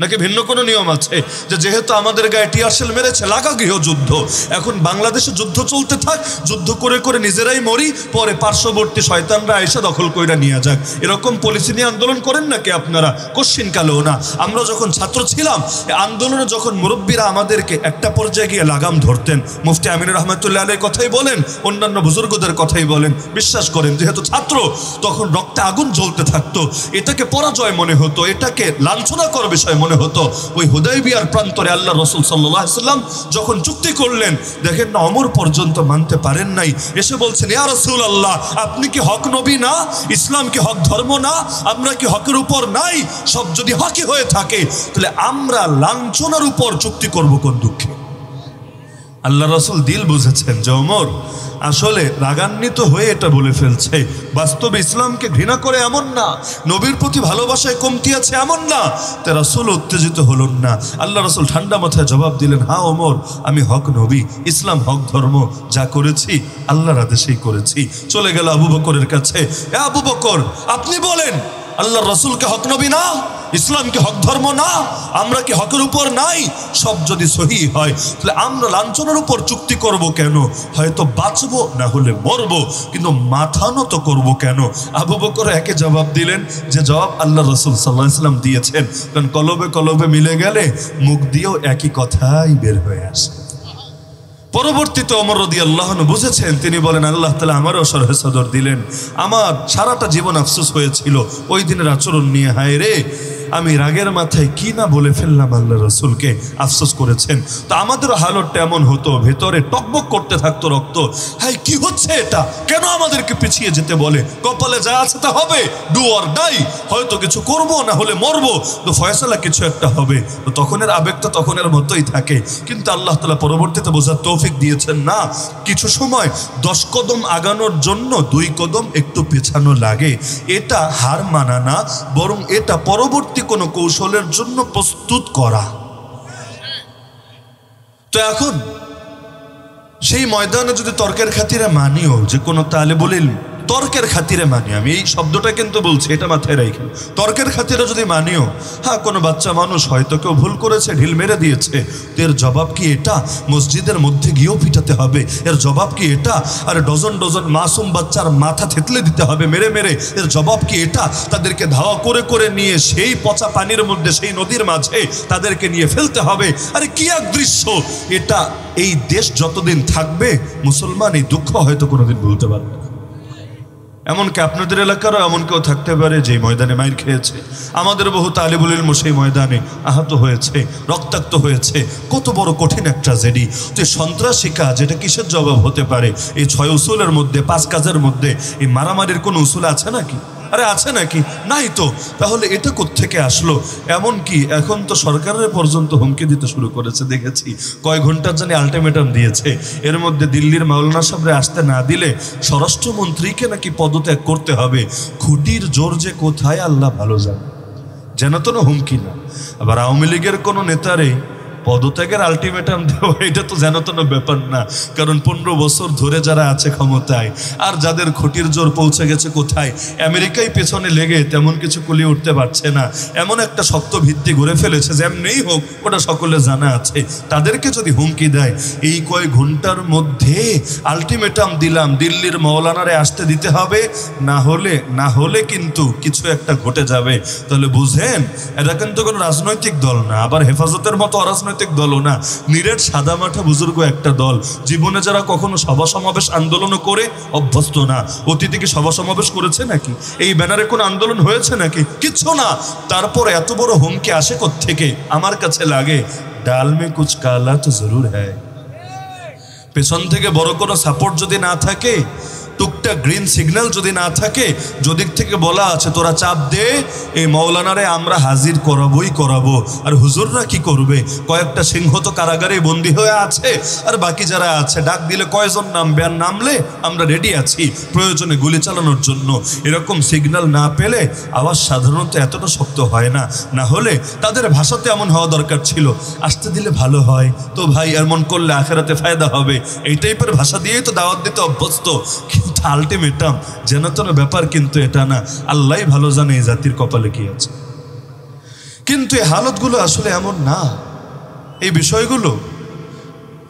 নাকি ভিন্ন কোনো নিয়ম আছে? যে যেহেতু আমাদের গায়ে টিয়ার সেল মেরেছে, লাগা গৃহযুদ্ধ। এখন বাংলাদেশে যুদ্ধ চলতে থাক, যুদ্ধ করে করে নিজেরাই মরি, পরে পার্শ্ববর্তী শয়তানরা এসে দখল কইরা নিয়ে যাক। এরকম পলিসি নিয়ে আন্দোলন করেন নাকি আপনারা? কোশ্চিন কালেও না। আমরা যখন ছাত্র ছিলাম, আন্দোলনে যখন মুরব্বীরা আমাদেরকে একটা পর্যায়ে গিয়ে লাগাম ধরতেন, মুফতি আমিনুর রহমতুল্লাহ আলাইহির কথাই বলেন, অন্যান্য বুজুর্গদের কথাই বলেন, বিশ্বাস করেন যেহেতু ছাত্র, তখন রক্তে আগুন জ্বলতে থাকতো। এটাকে পরাজয় মনে হতো, এটাকে লাঞ্ছনাকর বিষয় মনে হতো। ওই হুদায়বিয়ার প্রান্তরে আল্লাহ রাসূল সাল্লাল্লাহু আলাইহি ওয়াসাল্লাম যখন চুক্তি করলেন, দেখেন না, ওমর পর্যন্ত মানতে পারেন নাই, এসে বলছেন, ইয়া রাসূলুল্লাহ, আপনি কি হক নবী না? ইসলাম কি হক ধর্ম না? আমরা কি হকের উপর নাই? সব যদি হকই হয়ে থাকে, তাহলে আমরা লাঞ্ছনার উপর চুক্তি করব কোন দুঃখে? আল্লাহ রাসূল দিল বুঝেছেন যে ওমর আসলে রাগান্বিত হয়ে এটা বলে ফেলছে। বাস্তবে ইসলামকে ঘৃণা করে এমন না, নবীর প্রতি ভালোবাসায় কমতি আছে এমন না। তা রাসূল উত্তেজিত হলেন না। আল্লাহ রাসূল ঠান্ডা মাথায় জবাব দিলেন, হ্যাঁ ওমর, আমি হক নবী, ইসলাম হক ধর্ম, যা করেছি আল্লাহর আদেশেই করেছি। চলে গেল আবু বকরের কাছে, এ আবু বকর, আপনি বলেন, আল্লাহর রাসূলকে হক নবী না? ইসলাম কি হক ধর্ম না? আমরা কি হকের উপর নাই? সব যদি সহি হয়, তাহলে আমরা লাঞ্ছনার উপর চুক্তি করব কেন? হয়তো বাঁচবো, না হলে মরবো, কিন্তু মাথা নত করবো কেন? আবু বকর একে জবাব দিলেন যে জবাব আল্লাহ রাসূল সাল্লাল্লাহু আলাইহি ওয়াসাল্লাম দিয়েছেন। কারণ কলবে কলবে মিলে গেলে মুখ দিয়েও একই কথাই বের হয়ে আসে। পরবর্তীতে ওমর রাদিয়াল্লাহু আনহু বুঝেছেন, তিনি বলেন, আল্লাহ তাআলা আমারও শরহে সদর দিলেন। আমার সারাটা জীবন আফসোস হয়েছিল ওই দিনের আচরণ নিয়ে। হায় রে, আমি রাগের মাথায় কি না বলে ফেললাম, আল্লাহ রাসূলকে আফসোস করেছেন। তো আমাদেরও হালতটা এমন হতো, ভেতরে টকবক করতে থাকতো রক্ত। হাই, কি হচ্ছে এটা? কেন আমাদেরকে পিছিয়ে যেতে বলে? কপালে যা আছে তা হবে, ডু অর ডাই। হয়তো কিছু করব, না হলে মরবো, তো ফয়সালা কিছু একটা হবে। তো তখনের আবেগটা তখনের মতোই থাকে। কিন্তু আল্লাহ তাআলা পরবর্তীতে বোঝার তৌফিক দিয়েছেন, না, কিছু সময় 10 কদম আগানোর জন্য 2 কদম একটু পেছানো লাগে। এটা হার মানা না, বরং এটা পরবর্তী কোনো কৌশলের জন্য প্রস্তুত করা। তো এখন সেই ময়দানে যদি তর্কের খাতিরে মানিও, যে কোনো তালেবুল ইলম তর্কের খাতিরে মানি, আমি এই শব্দটা কিন্তু বলছি, এটা মাথায় রাখি, তর্কের খাতিরে যদি মানিও, হ্যাঁ কোনো বাচ্চা মানুষ হয়তো কেউ ভুল করেছে, ঢিল মেরে দিয়েছে, এর জবাব কি এটা? মসজিদের মধ্যে গিয়েও পিটাতে হবে? এর জবাব কি এটা? আর ডজন ডজন মাসুম বাচ্চার মাথা থেতলে দিতে হবে মেরে মেরে? এর জবাব কি এটা? তাদেরকে ধাওয়া করে করে নিয়ে সেই পচা পানির মধ্যে, সেই নদীর মাঝে তাদেরকে নিয়ে ফেলতে হবে? আরে কি এক দৃশ্য এটা! এই দেশ যতদিন থাকবে, মুসলমান এই দুঃখ হয়তো কোনোদিন ভুলতে পারবে না। এমনকি আপনাদের এলাকারও এমন কেউ থাকতে পারে যে ময়দানে মাইর খেয়েছে। আমাদের বহু তালিবুল ইলম সেই ময়দানে আহত হয়েছে, রক্তাক্ত হয়েছে। কত বড় কঠিন একটা ট্র্যাজেডি! যে সন্ত্রাসী কাজ, এটা কিসের জবাব হতে পারে? এই 6 উসুলের মধ্যে, 5 কাজের মধ্যে এই মারামারির কোনো উসুল আছে নাকি? আরে আছে নাকি? নাই তো। তাহলে এটা কোত্থেকে আসলো? এমন কি এখন তো সরকারের পর্যন্ত হুমকি দিতে শুরু করেছে, দেখেছি কয় ঘন্টার জানি আলটিমেটাম দিয়েছে। এর মধ্যে দিল্লির মাওলানা সাহেবরে আসতে না দিলে স্বরাষ্ট্রমন্ত্রীকে নাকি পদত্যাগ করতে হবে। খুঁটির জোর যে কোথায় আল্লাহ ভালো জানে, যেন তো না হুমকি না। আবার আওয়ামী লীগের কোনো নেতারে পদত্যাগের আলটিমেটাম দেওয়া এটা তো যেন তেন ব্যাপার না। কারণ 15 বছর ধরে যারা আছে ক্ষমতায়, আর যাদের খুঁটির জোর পৌঁছে গেছে কোথায়, আমেরিকায় পেছনে লেগে তেমন কিছু কুলিয়ে উঠতে পারছে না, এমন একটা শক্ত ভিত্তি গড়ে ফেলেছে যেমনিই হোক ওটা সকলে জানা আছে। তাদেরকে যদি হুমকি দেয় এই কয়েক ঘন্টার মধ্যে আলটিমেটাম দিলাম, দিল্লির মৌলানারে আসতে দিতে হবে, না হলে কিন্তু কিছু একটা ঘটে যাবে, তাহলে বুঝেন এটা কিন্তু কোনো রাজনৈতিক দল না, আবার হেফাজতের মতো অরাজনৈতিক দলও না, নিরেট সাদামাঠা বুজুর্গ একটা দল। জীবনে যারা কখনো সভা সমাবেশ আন্দোলনও করে অভ্যস্ত না। অতীতে কি সভা সমাবেশ করেছে নাকি? এই ব্যানারে কোনো আন্দোলন হয়েছে নাকি? কিচ্ছু না। তারপর এত বড় হুমকি আসে কোত্থেকে? আমার কাছে লাগে ডাল মে কুছ কালা তো জরুর হ্যায়। পেছন থেকে বড় কোনো সাপোর্ট যদি না থাকে, টুকটাক গ্রিন সিগন্যাল যদি না থাকে, যদি থেকে বলা আছে তোরা চাপ দে, এই মৌলানারে আমরা হাজির করাবো। আর হুজুররা কি করবে? কয়েকটা সিংহ তো কারাগারে বন্দী হয়ে আছে, আর বাকি যারা আছে ডাক দিলে কয়জন নামবে, আর নামলে আমরা রেডি আছি প্রয়োজনে গুলি চালানোর জন্য। এরকম সিগন্যাল না পেলে আওয়াজ সাধারণত এতটা শক্ত হয় না। না হলে তাদের ভাষাতে এমন হওয়া দরকার ছিল, আসতে দিলে ভালো হয় তো ভাই, এমন করলে আখেরাতে ফায়দা হবে, এই টাইপের ভাষা দিয়েই তো দাওয়াত দিতে অভ্যস্ত। আলটিমেটাম যেন তেন ব্যাপার কিন্তু এটা না। আল্লাহ ভালো জানে এই জাতির কপালে কি আছে। কিন্তু এই হালতগুলো আসলে এমন না। এই বিষয়গুলো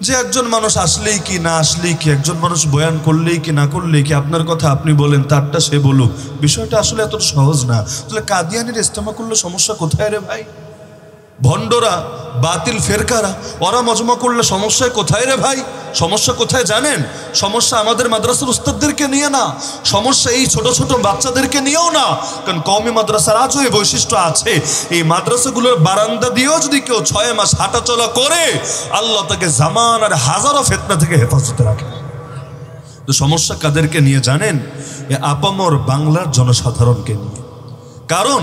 যে একজন মানুষ আসলেই কি না আসলেই কি, একজন মানুষ বয়ান করলেই কি না করলেই কি, আপনার কথা আপনি বলেন তারটা সে বলুক, বিষয়টা আসলে এতটা সহজ না। তাহলে কাদিয়ানির ইস্তেমা করলে সমস্যা কোথায় রে ভাই? ভণ্ডরা, বাতিল ফেরকারা, ওরা মজমা করলে সমস্যা কোথায় রে ভাই? সমস্যা কোথায় জানেন? সমস্যা আমাদের মাদ্রাসার উস্তাদদেরকে নিয়ে না, সমস্যা এই ছোট ছোট বাচ্চাদেরকে নিয়েও না। কারণ কওমি মাদ্রাসার আজও এই বৈশিষ্ট্য আছে, এই মাদ্রাসাগুলোর বারান্দা দিয়েও যদি কেউ 6 মাস হাঁটাচলা করে, আল্লাহ তাকে জামান আর হাজারো ফিতনা থেকে হেফাজতে রাখে। তো সমস্যা কাদেরকে নিয়ে জানেন? এ আপামর বাংলার জনসাধারণকে নিয়ে। কারণ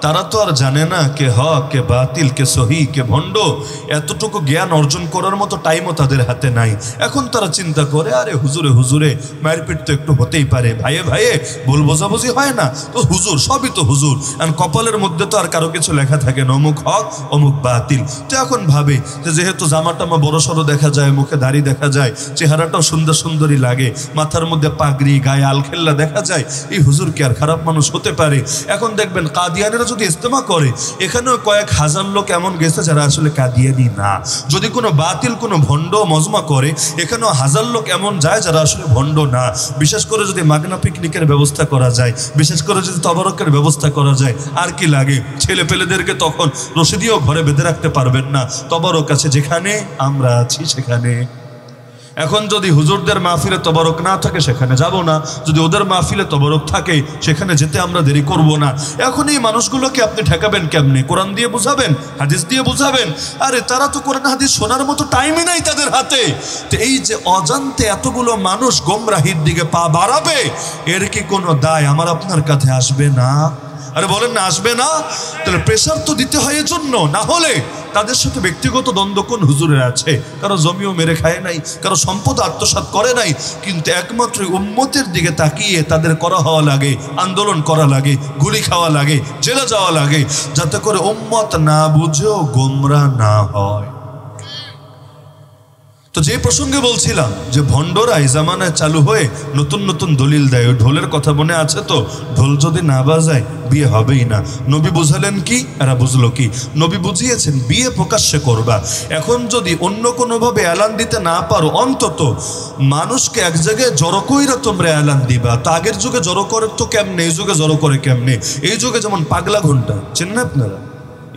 তারা তো আর জানে না কে হক, কে বাতিল, কে সহি, কে ভণ্ড। এতটুকু জ্ঞান অর্জন করার মতো টাইমও তাদের হাতে নাই। এখন তারা চিন্তা করে আরে হুজুরে মারপিট তো একটু হতেই পারে, ভাইয়ে ভুল বোঝাবুঝি হয় না তো হুজুর, সবই তো হুজুর। আর কপালের মধ্যে তো আর কারো কিছু লেখা থাকে না, অমুক হক অমুক বাতিল। তো এখন ভাবে যে যেহেতু জামাটামা বড় সড়ো দেখা যায়, মুখে দাড়ি দেখা যায়, চেহারাটাও সুন্দরী লাগে, মাথার মধ্যে পাগড়ি, গায়ে আলখেল্লা দেখা যায়, এই হুজুর কি আর খারাপ মানুষ হতে পারে? এখন দেখবেন কাদিয়ানিরা যদি ইস্তেমা করে, এখানেও কয়েক হাজার লোক এমন গেছে যারা আসলে কাদিয়ানি না। যদি কোনো বাতিল কোনো ভণ্ড মজমা করে, এখানেও হাজার লোক এমন যায় যারা আসলে ভণ্ড না। বিশেষ করে যদি মাগনা পিকনিকের ব্যবস্থা করা যায়, বিশেষ করে যদি তবারকের ব্যবস্থা করা যায়, আর কি লাগে? ছেলে পেলেদেরকে তখন রশিদিও ঘরে বেঁধে রাখতে পারবেন না। তবারক আছে যেখানে, আমরা আছি সেখানে। এখন যদি হুজুরদের মাহফিলে তবারক না থাকে সেখানে যাব না, যদি ওদের মাহফিলে তবারক থাকে সেখানে যেতে আমরা দেরি করব না। এখন এই মানুষগুলোকে আপনি ঠেকাবেন কেমনে? কোরআন দিয়ে বুঝাবেন, হাদিস দিয়ে বুঝাবেন? আরে তারা তো কোরআন হাদিস শোনার মতো টাইমই নাই তাদের হাতে। তো এই যে অজান্তে এতগুলো মানুষ গোমরাহির দিকে পা বাড়াবে, এর কি কোনো দায় আমার আপনার কাছে আসবে না? আরে বলেন না, আসবে না? তাহলে প্রেশার তো দিতে হয় এজন্য। না হলে তাদের সাথে ব্যক্তিগত দ্বন্দ্ব কোন হুজুরের আছে? কারো জমিও মেরে খায় নাই, কারো সম্পদ আত্মসাৎ করে নাই, কিন্তু একমাত্র উম্মতের দিকে তাকিয়ে তাদের করা হওয়া লাগে, আন্দোলন করা লাগে, গুলি খাওয়া লাগে, জেলে যাওয়া লাগে, যাতে করে উম্মত না বুঝেও গোমরা না হয়। তো যে প্রসঙ্গে বলছিলাম যে ভণ্ডরা এই জামানায় চালু হয়ে নতুন নতুন দলিল দেয়। ঢোলের কথা মনে আছে তো? ঢোল যদি না বাজায় বিয়ে হবেই না। নবী বুঝালেন কি? এরা বুঝলো কি? নবী বুঝিয়েছেন বিয়ে প্রকাশ্যে করবা। এখন যদি অন্য কোনোভাবে এলান দিতে না পারো, অন্তত মানুষকে এক জায়গায় জড়ো কইরা তোমরা এলান দিবা। তা আগের যুগে জড়ো করে তো কেমনে, এই যুগে জড়ো করে কেমনে? এই যুগে যেমন পাগলা ঘন্টা চেনেন আপনারা?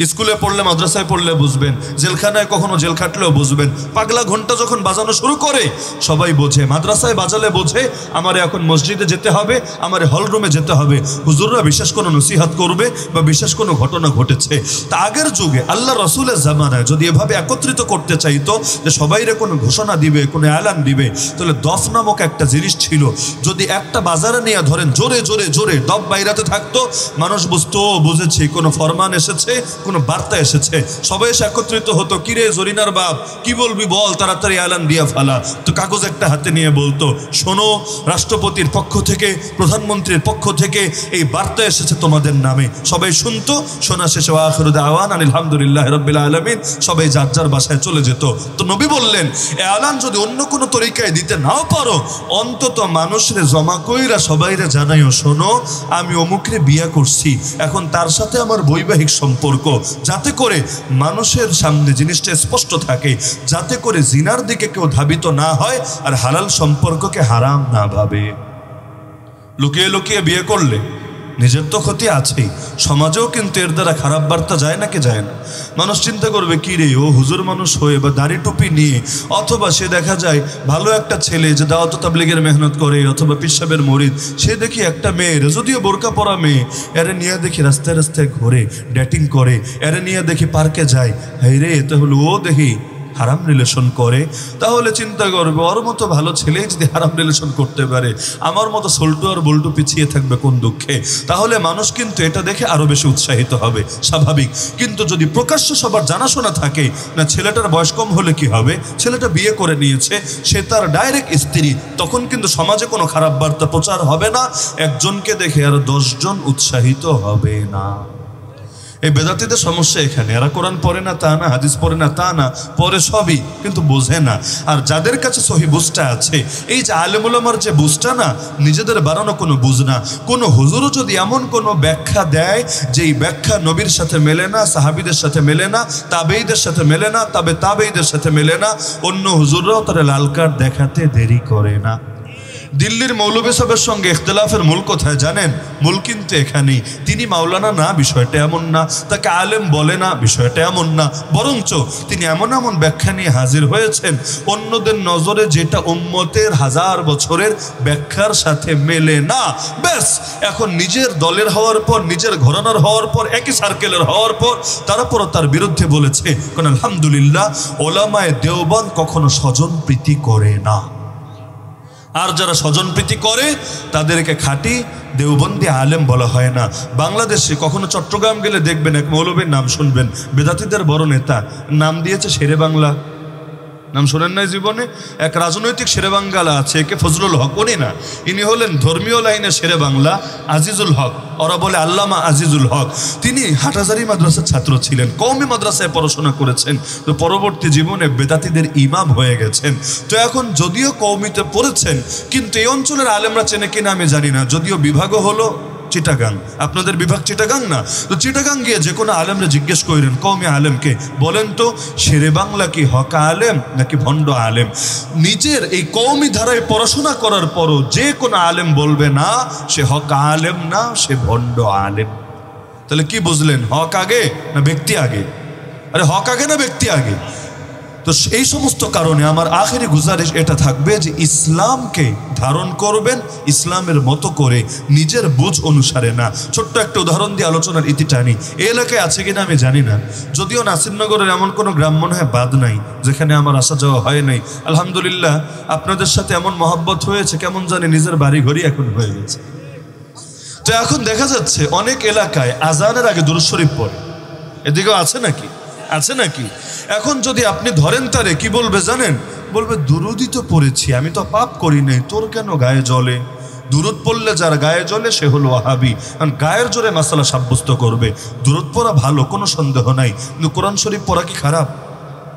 স্কুলে পড়লে, মাদ্রাসায় পড়লে বুঝবেন, জেলখানায় কখনো জেল খাটলেও বুঝবেন। পাগলা ঘন্টা যখন বাজানো শুরু করে সবাই বোঝে। মাদ্রাসায় বাজালে বোঝে আমারে এখন মসজিদে যেতে হবে, আমারে হল রুমে যেতে হবে, হুজুররা বিশেষ কোনো নসিহাত করবে বা বিশেষ কোনো ঘটনা ঘটেছে। তা আগের যুগে আল্লাহ রসুলের জামানায় যদি এভাবে একত্রিত করতে চাইতো যে সবাইরে কোনো ঘোষণা দিবে, কোনো এলান দিবে, তাহলে দফ নামক একটা জিনিস ছিল। যদি একটা বাজারে নিয়ে ধরেন জোরে জোরে জোরে দফ বাইরাতে থাকতো, মানুষ বুঝতো বুঝেছি কোনো ফরমান এসেছে, কোনো বার্তা এসেছে, সবাই এসে একত্রিত হতো, কিরে জরিনার বাপ কি বলবি বল, তাড়াতাড়ি এলান দিয়া ফালা। তো কাগজ একটা হাতে নিয়ে বলতো, শোনো রাষ্ট্রপতির পক্ষ থেকে, প্রধানমন্ত্রীর পক্ষ থেকে এই বার্তা এসেছে তোমাদের নামে। সবাই শুনতো, শোনা শেষে আখিরু দাওয়ানা আলহামদুলিল্লাহি রাব্বিল আলামিন, সবাই যার যার বাসায় চলে যেত। তো নবী বললেন, এ এলান যদি অন্য কোনো তরিকায় দিতে নাও পারো, অন্তত মানুষরে জমা কইরা সবাইরে জানাইও, শোনো আমি অমুকরে বিয়া করছি, এখন তার সাথে আমার বৈবাহিক সম্পর্ক, যাতে করে মানুষের সামনে জিনিসটা স্পষ্ট থাকে, যাতে করে জিনার দিকে কেউ ধাবিত না হয় আর হালাল সম্পর্ককে হারাম না ভাবে। লুকিয়ে লুকিয়ে বিয়ে করলে নিজের তো ক্ষতি আছেই, সমাজেও কিন্তু এর দ্বারা খারাপ বার্তা যায় নাকি যায় না। মানুষ চিন্তা করবে, কি রে ও হুজুর মানুষ হয়ে বা দাড়ি টুপি নিয়ে, অথবা সে দেখা যায় ভালো একটা ছেলে যে দাওয়াত তাবলীগের মেহনত করে, অথবা পিসাবের মরিদ, সে দেখি একটা মেয়ের, যদিও বোরকা পরা মেয়ে, এরে নিয়ে দেখি রাস্তায় রাস্তায় ঘোরে, ডেটিং করে, এরে নিয়ে দেখি পার্কে যায়, হাই রে এটা হলো ও দেখি হারাম রিলেশন করে। তাহলে চিন্তা করবে, ওর মতো ভালো ছেলে যদি হারাম রিলেশন করতে পারে, আমার মতো সোল্টু আর বল্টু পিছিয়ে থাকবে কোন দুঃখে। তাহলে মানুষ কিন্তু এটা দেখে আরো বেশি উৎসাহিত হবে, স্বাভাবিক। কিন্তু যদি প্রকাশ্য সবার জানাশোনা থাকে, না ছেলেটার বয়স কম হলে কি হবে, ছেলেটা বিয়ে করে নিয়েছে, সে তার ডাইরেক্ট স্ত্রী, তখন কিন্তু সমাজে কোনো খারাপ বার্তা প্রচার হবে না, একজনকে দেখে আর 10 জন উৎসাহিত হবে না। এই বেদাতীদের সমস্যা এখানে, এরা কোরআন পড়ে না তা না, হাদিস পড়ে না তা না, পড়ে সবই, কিন্তু বোঝে না। আর যাদের কাছে সহি বুঝটা আছে, এই যে আলেম উলামার যে বুঝটা না, নিজেদের বানানো কোনো বুঝ না। কোনো হুজুরও যদি এমন কোনো ব্যাখ্যা দেয় যেই ব্যাখ্যা নবীর সাথে মেলে না, সাহাবীদের সাথে মেলে না, তাবেঈদের সাথে মেলে না, তবে তাবেঈদের সাথে মেলে না, অন্য হুজুররাও তারা লাল কার্ড দেখাতে দেরি করে না। দিল্লির মৌলভী সাহেবের সঙ্গে ইখতিলাফের মূল কোথায় জানেন? মূল কিন্তু এখানেই, তিনি মাওলানা না, বিষয়টা এমন না, তাকে আলেম বলে না, বিষয়টা এমন না, বরঞ্চ তিনি এমন এমন ব্যাখ্যা নিয়ে হাজির হয়েছেন অন্যদের নজরে যেটা উম্মতের 1000 বছরের ব্যাখ্যার সাথে মেলে না। ব্যাস, এখন নিজের দলের হওয়ার পর, নিজের ঘরানার হওয়ার পর, একই সার্কেলের হওয়ার পর তারপরও তার বিরুদ্ধে বলেছে। কারণ আলহামদুলিল্লাহ, ওলামায়ে দেওবন্দ কখনো স্বজন প্রীতি করে না। আর যারা স্বজনপ্রীতি করে তাদেরকে খাঁটি দেওবন্দি আলেম বলা হয় না। বাংলাদেশে কখনো চট্টগ্রাম গেলে দেখবেন এক মৌলবীর নাম শুনবেন, বেদাতীদের বড় নেতা, নাম দিয়েছে শেরে বাংলা। নাম শোনেন নাই জীবনে? এক রাজনৈতিক শেরে বাঙ্গালা আছে, একে ফজলুল হক, উনি না, ইনি হলেন ধর্মীয় লাইনে শেরে বাংলা আজিজুল হক, ওরা বলে আল্লামা আজিজুল হক। তিনি হাটহাজারী মাদ্রাসার ছাত্র ছিলেন, কওমি মাদ্রাসায় পড়াশোনা করেছেন, তো পরবর্তী জীবনে বেদাতীদের ইমাম হয়ে গেছেন। তো এখন যদিও কওমিতে পড়েছেন, কিন্তু এই অঞ্চলের আলেমরা চেনে কিনা আমি জানি না, যদিও বিভাগও হলো চিটাগাং। আপনাদের বিভাগ চিটাগাং না? তো চিটাগাং গিয়ে যে কোনো আলেমরা জিজ্ঞেস করেন, কওমি আলেমকে, বলেন তো শেরে বাংলা কি হক আলেম নাকি ভণ্ড আলেম? নিজের এই কওমি ধারায় পড়াশোনা করার পরও যে কোনো আলেম বলবে না সে হক আলেম না, সে ভণ্ড আলেম। তাহলে কি বুঝলেন? হক আগে না ব্যক্তি আগে? আরে হক আগে না ব্যক্তি আগে? তো এই সমস্ত কারণে আমার আখেরি গুজারিশ এটা থাকবে যে ইসলামকে ধারণ করবেন ইসলামের মতো করে, নিজের বুঝ অনুসারে না। ছোট্ট একটা উদাহরণ দিয়ে আলোচনার ইতি টানি। এই এলাকায় আছে কিনা আমি জানি না, যদিও নাসিরনগরের এমন কোনো গ্রাম মনে হয় বাদ নাই যেখানে আমার আসা যাওয়া হয় নাই। আলহামদুলিল্লাহ, আপনাদের সাথে এমন মহব্বত হয়েছে, কেমন জানি নিজের বাড়ি ঘরই এখন হয়ে গেছে। তো এখন দেখা যাচ্ছে অনেক এলাকায় আজানের আগে দুরূদ শরীফ পড়ে, এদিকেও আছে নাকি? আছে নাকি? এখন যদি আপনি ধরেন তারে, কি বলবে জানেন? বলবে দুরুদই তো পড়েছি, আমি তো পাপ করি নাই, তোর কেন গায়ে জ্বলে? দুরুদ পড়লে যার গায়ে জ্বলে সে হলো ওয়াহাবি, কারণ গায়ের জোরে মাসালা সাব্যস্ত করবে। দুরুদ পড়া ভালো, কোনো সন্দেহ নাই, কিন্তু কোরআন শরীফ পড়া কি খারাপ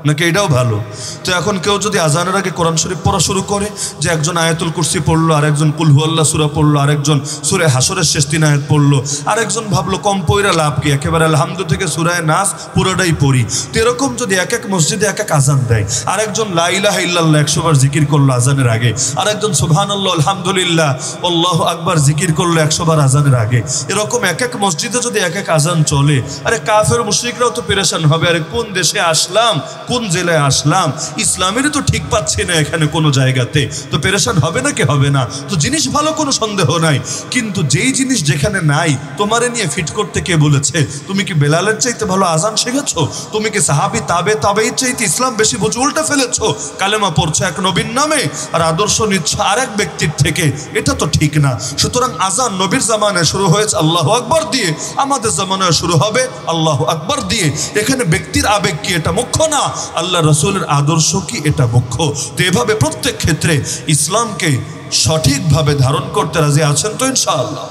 নাকি এটাও ভালো? তো এখন কেউ যদি আজানের আগে কোরআন শরীফ পড়া শুরু করে, যে একজন আয়াতুল কুরসি পড়লো, আরেকজন কুল হুয়াল্লাহ সূরা পড়লো, আরেকজন সূরা হাসরের শেষ 3 আয়াত পড়লো, আরেকজন ভাবলো কম পড়া লাভ কি, একেবারে আলহামদু থেকে সূরা নাস পুরোটাই পড়ি। তো এরকম যদি এক এক মসজিদে এক এক আজান দেয়, আরেকজন লা ইলাহা ইল্লাল্লাহ 100 বার জিকির করলো আজানের আগে, আরেকজন সুবহানাল্লাহ আলহামদুলিল্লাহ আল্লাহু আকবার জিকির করলো 100 বার আজানের আগে, এরকম এক এক মসজিদে যদি এক এক আজান চলে, আরে কাফের মুশরিকরাও তো পেরেশান হবে, আরে কোন দেশে আসলাম, কোন কোন জেলায় আসলাম, ইসলামেরই তো ঠিক পাচ্ছি না এখানে কোনো জায়গাতে, তো পেরেশান হবে না কি হবে না? তো জিনিস ভালো, কোনো সন্দেহ নাই, কিন্তু যেই জিনিস যেখানে নাই তোমারে নিয়ে ফিট করতে কে বলেছে? তুমি কি বেলালের চাইতে ভালো আজান শিখেছো? তুমি কি সাহাবি তাবেঈর চাইতে ইসলাম বেশি বুঝে উল্টে ফেলেছো? কালেমা পড়ছো এক নবীর নামে আর আদর্শ নিচ্ছ আরেক ব্যক্তির থেকে, এটা তো ঠিক না। সুতরাং আজান নবীর জামানায় শুরু হয়েছে আল্লাহু আকবার দিয়ে, আমাদের জামানায় শুরু হবে আল্লাহু আকবার দিয়ে। এখানে ব্যক্তির আবেগ কি এটা মুখ্য না, আল্লাহ রাসূলের আদর্শ কি এটা মুখ্য। তো এভাবে প্রত্যেক ক্ষেত্রে ইসলামকে সঠিকভাবে ধারণ করতে রাজি আছেন তো ইনশাআল্লাহ?